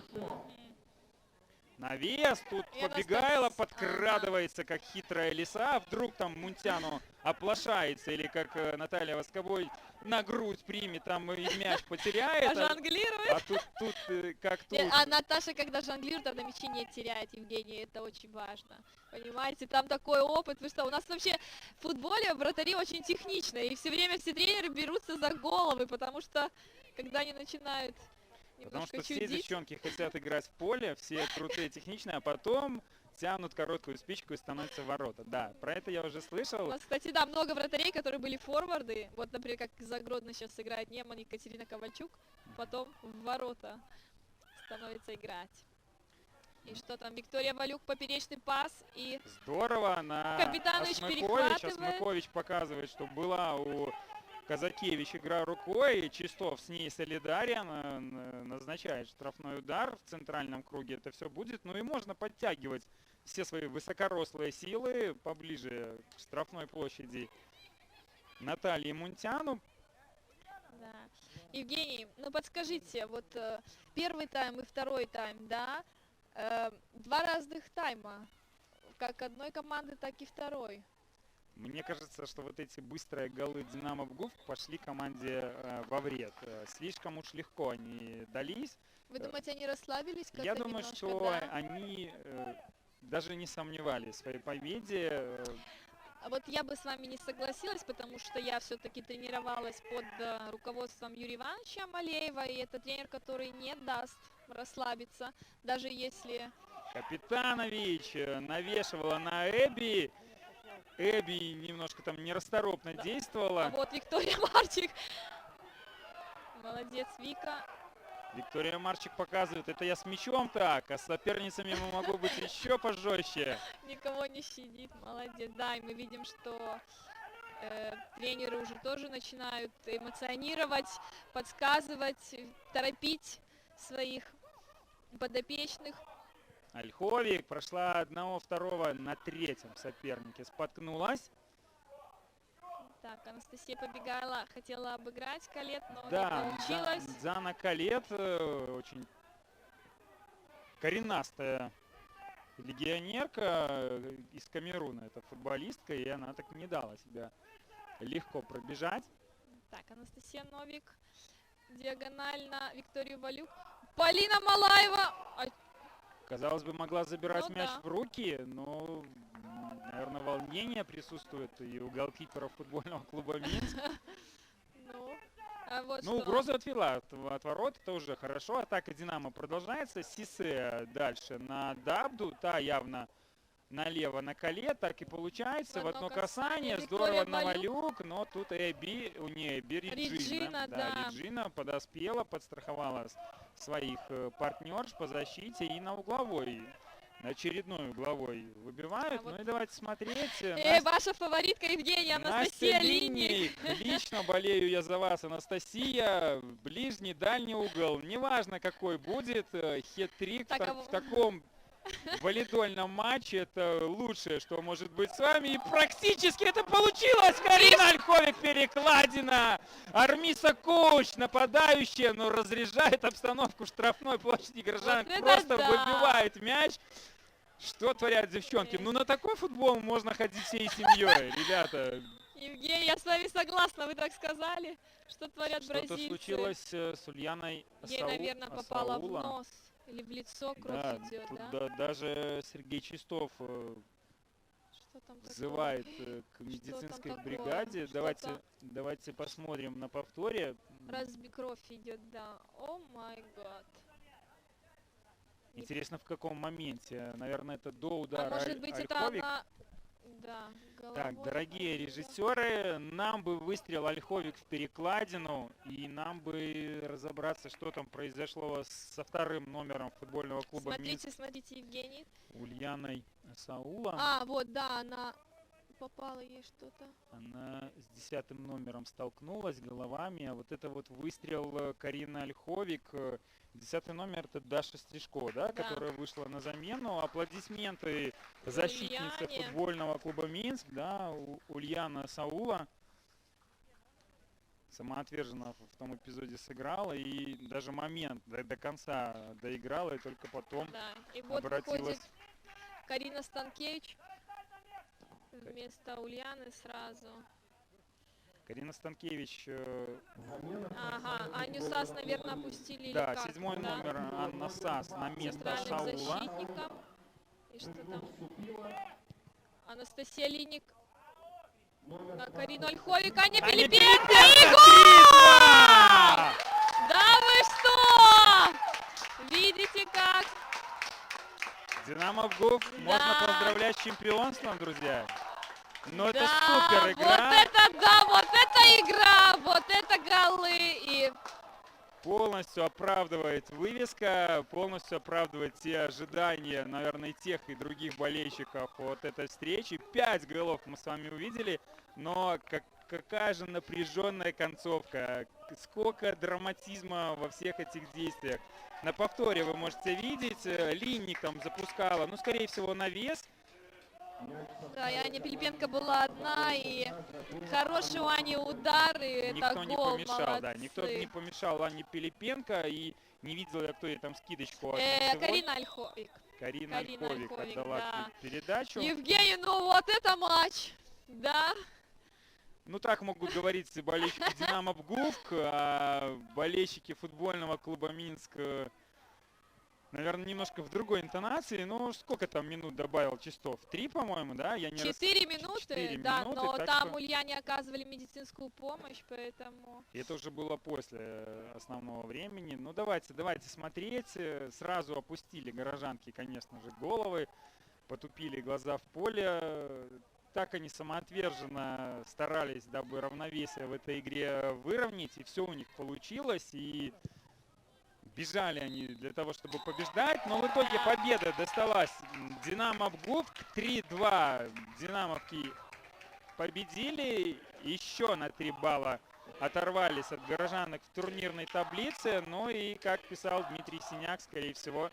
Speaker 1: Навес, тут
Speaker 2: И
Speaker 1: Побегайло
Speaker 2: Анастасия-
Speaker 1: подкрадывается, как хитрая лиса, а вдруг там Мунтяну оплошается, или как Наталья Восковой на грудь примет, там и мяч потеряет,
Speaker 2: Пожонглирует.
Speaker 1: а тут как тут.
Speaker 2: А Наташа, когда жонглирует, она мячи не теряет, Евгений, это очень важно. Понимаете, там такой опыт. Вы что, у нас вообще в футболе вратари очень техничные, и все время все тренеры берутся за головы, потому что когда они начинают
Speaker 1: Потому
Speaker 2: немножко
Speaker 1: что все
Speaker 2: чудить...
Speaker 1: девчонки хотят играть в поле, все крутые, техничные, а потом тянут короткую спичку и становятся в ворота. Да, про это я уже
Speaker 2: У
Speaker 1: слышал.
Speaker 2: нас, кстати, да, много вратарей, которые были форварды. Вот, например, как за Гродно сейчас играет Неман, Екатерина Ковальчук. Потом в ворота становится играть. И что там, Виктория Валюк, поперечный пас. И
Speaker 1: Здорово, на
Speaker 2: Капитанович перехватывает.
Speaker 1: Осмыкович показывает, что была у Казакевич игра рукой, и Чистов с ней солидарен, назначает штрафной удар в центральном круге. Это все будет, ну и можно подтягивать все свои высокорослые силы поближе к штрафной площади Натальи Мунтяну.
Speaker 2: да. Евгений, ну подскажите, вот первый тайм и второй тайм, да, два разных тайма, как одной команды, так и второй.
Speaker 1: Мне кажется, что вот эти быстрые голы Динамо БГУФ пошли команде во вред. Слишком уж легко они дались.
Speaker 2: Вы думаете, они расслабились как-то
Speaker 1: Я думаю,
Speaker 2: немножко,
Speaker 1: что
Speaker 2: да?
Speaker 1: они даже не сомневались в своей победе.
Speaker 2: А вот я бы с вами не согласилась, потому что я все-таки тренировалась под руководством Юрия Ивановича Малеева, и это тренер, который не даст расслабиться, даже если...
Speaker 1: Капитанович навешивала на Эбби. Эбби немножко там нерасторопно
Speaker 2: Да.
Speaker 1: действовала.
Speaker 2: А вот Виктория Марчик. Молодец, Вика.
Speaker 1: Виктория Марчик показывает, это я с мячом так, а с соперницами могу быть еще пожестче.
Speaker 2: Никого не щадит, молодец. Да, и мы видим, что тренеры уже тоже начинают эмоционировать, подсказывать, торопить своих подопечных.
Speaker 1: Ольховик прошла одного-второго на третьем сопернике, споткнулась.
Speaker 2: Так, Анастасия Побегайло хотела обыграть Калет, но
Speaker 1: Да,
Speaker 2: не получилось.
Speaker 1: Дзана Калет, очень коренастая легионерка из Камеруна, это футболистка, и она так не дала себя легко пробежать.
Speaker 2: Так, Анастасия Новик, диагонально Викторию Валюк. Полина Малаева! А,
Speaker 1: Казалось бы, могла забирать
Speaker 2: Ну
Speaker 1: мяч
Speaker 2: да.
Speaker 1: в руки, но, наверное, волнение присутствует и у голкипера футбольного клуба Минск.
Speaker 2: а вот
Speaker 1: Ну,
Speaker 2: что.
Speaker 1: угрозу отвела от ворот, это уже хорошо. Атака Динамо продолжается. Сисе дальше на Дабду, та явно налево на Кале, так и получается. В одно касание, здорово
Speaker 2: Виктория
Speaker 1: на
Speaker 2: Валюк.
Speaker 1: Валюк, но тут Эбби, Реджина.
Speaker 2: Реджина, да.
Speaker 1: Реджина подоспела, подстраховала своих партнерш по защите и на угловой. На очередной угловой выбивают.
Speaker 2: А вот-
Speaker 1: Ну и давайте смотреть.
Speaker 2: Ваша фаворитка Евгения, Анастасия Линник.
Speaker 1: Лично болею я за вас, Анастасия. Ближний, дальний угол. Неважно, какой будет. Хет-трик
Speaker 2: Так, а
Speaker 1: в таком волейбольном матче. Это лучшее, что может быть с вами. И практически это получилось. Карина Ольховик, перекладина. Армиса Коуч, нападающая, но разряжает обстановку штрафной площади горожан.
Speaker 2: Вот это
Speaker 1: Просто
Speaker 2: да!
Speaker 1: выбивает мяч. Что творят девчонки? Ну на такой футбол можно ходить всей семьей, ребята.
Speaker 2: Евгений, я с вами согласна, вы так сказали. Что творят
Speaker 1: Что-то
Speaker 2: бразильцы?
Speaker 1: случилось с Ульяной
Speaker 2: Ей, наверное, попало в
Speaker 1: Асаула.
Speaker 2: нос или в лицо кровь
Speaker 1: Да,
Speaker 2: идет,
Speaker 1: тут
Speaker 2: да?
Speaker 1: даже Сергей Чистов
Speaker 2: Что там такое?
Speaker 1: взывает к медицинской
Speaker 2: такое?
Speaker 1: бригаде.
Speaker 2: Что-то-
Speaker 1: Давайте посмотрим на повторе.
Speaker 2: Кровь идет, да. О май гад.
Speaker 1: Интересно, в каком моменте. Наверное, это до
Speaker 2: А
Speaker 1: удара
Speaker 2: может быть, это
Speaker 1: Ольховик.
Speaker 2: она... Да, головой.
Speaker 1: Так, дорогие режиссеры, нам бы выстрел Ольховик в перекладину, и нам бы разобраться, что там произошло со вторым номером футбольного клуба Минск
Speaker 2: Смотрите, Евгений.
Speaker 1: Ульяной Саула.
Speaker 2: А, вот, да, она попала ей что-то.
Speaker 1: Она с 10-м номером столкнулась головами, а вот это вот выстрел Карины Ольховик. 10-й номер это Даша Стрижко, да, которая вышла на замену. Аплодисменты защитнице
Speaker 2: Ульяне.
Speaker 1: футбольного клуба Минск, да, Ульяна Саула. самоотверженно в том эпизоде сыграла и даже момент до конца доиграла, и только потом
Speaker 2: Да. И вот
Speaker 1: обратилась.
Speaker 2: выходит Карина Станкевич вместо Ульяны сразу.
Speaker 1: Карина Станкевич,
Speaker 2: Ага, Аню Сас, наверное, опустили или
Speaker 1: да,
Speaker 2: как?
Speaker 1: 7-й
Speaker 2: Да.
Speaker 1: номер Анна Сас на место
Speaker 2: Центральным
Speaker 1: Шаула.
Speaker 2: защитником. И что там? Анастасия Линик. На Карину Ольховик, Аня
Speaker 1: Аня
Speaker 2: Пилипенко.
Speaker 1: Пилипенко,
Speaker 2: И
Speaker 1: 3-2!
Speaker 2: Да вы что? Видите как?
Speaker 1: Динамо ВГУФ можно
Speaker 2: Да.
Speaker 1: поздравлять с чемпионством, друзья. Но это
Speaker 2: Да,
Speaker 1: супер игра.
Speaker 2: вот это да, вот это игра, вот это голы. И
Speaker 1: Полностью оправдывает вывеска, полностью оправдывает те ожидания, наверное, и тех, и других болельщиков от этой встречи. 5 голов мы с вами увидели, но какая же напряженная концовка, сколько драматизма во всех этих действиях. На повторе вы можете видеть, Линник там запускала, ну, скорее всего, навес.
Speaker 2: да, и Аня Пилипенко была одна, и хороший у Ани удар, и это
Speaker 1: Никто не
Speaker 2: гол,
Speaker 1: помешал, да, никто
Speaker 2: молодцы.
Speaker 1: не помешал Анне Пилипенко, и не видел я, кто ей там скидочку отмонтировал.
Speaker 2: Карина Ольховик.
Speaker 1: Карина
Speaker 2: Карина
Speaker 1: Ольховик
Speaker 2: Ольховик,
Speaker 1: отдала
Speaker 2: да.
Speaker 1: передачу.
Speaker 2: Евгений, ну вот это матч, да.
Speaker 1: Ну так могут говорить болельщики Динамо ВГУФ, а болельщики футбольного клуба Минск, наверное, немножко в другой интонации. Ну, сколько там минут добавил Чистов? 3, по-моему, да? Я не
Speaker 2: 4 минуты,
Speaker 1: 4
Speaker 2: да,
Speaker 1: минуты,
Speaker 2: но
Speaker 1: так
Speaker 2: там
Speaker 1: что-
Speaker 2: Ульяне оказывали медицинскую помощь, поэтому...
Speaker 1: И это уже было после основного времени. Ну, давайте смотреть. Сразу опустили горожанки, конечно же, головы, потупили глаза в поле. Так они самоотверженно старались, дабы равновесие в этой игре выровнять, и все у них получилось. И бежали они для того, чтобы побеждать, но в итоге победа досталась Динамо ВГУФ. 3-2 динамовки победили, еще на 3 балла оторвались от горожанок в турнирной таблице. Ну и, как писал Дмитрий Синяк, скорее всего,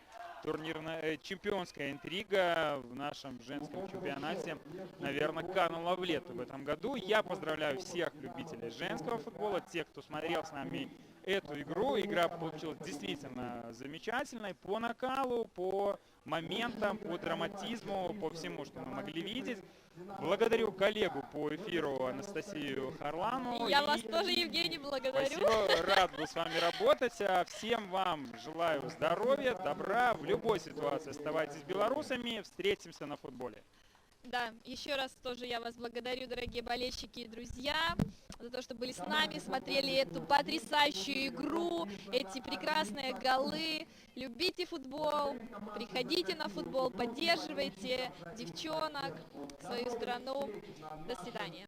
Speaker 1: чемпионская интрига в нашем женском чемпионате, наверное, канула в лету в этом году. Я поздравляю всех любителей женского футбола, тех, кто смотрел с нами эту игру. Игра получилась действительно замечательной по накалу, по моментам, по драматизму, по всему, что мы могли видеть. Благодарю коллегу по эфиру Анастасию Харлану.
Speaker 2: Я вас тоже, Евгений, благодарю.
Speaker 1: Спасибо, рад был с вами работать. А всем вам желаю здоровья, добра. В любой ситуации оставайтесь белорусами. Встретимся на футболе.
Speaker 2: Да, еще раз тоже я вас благодарю, дорогие болельщики и друзья, за то, что были с нами, смотрели эту потрясающую игру, эти прекрасные голы. Любите футбол, приходите на футбол, поддерживайте девчонок, свою страну. До свидания.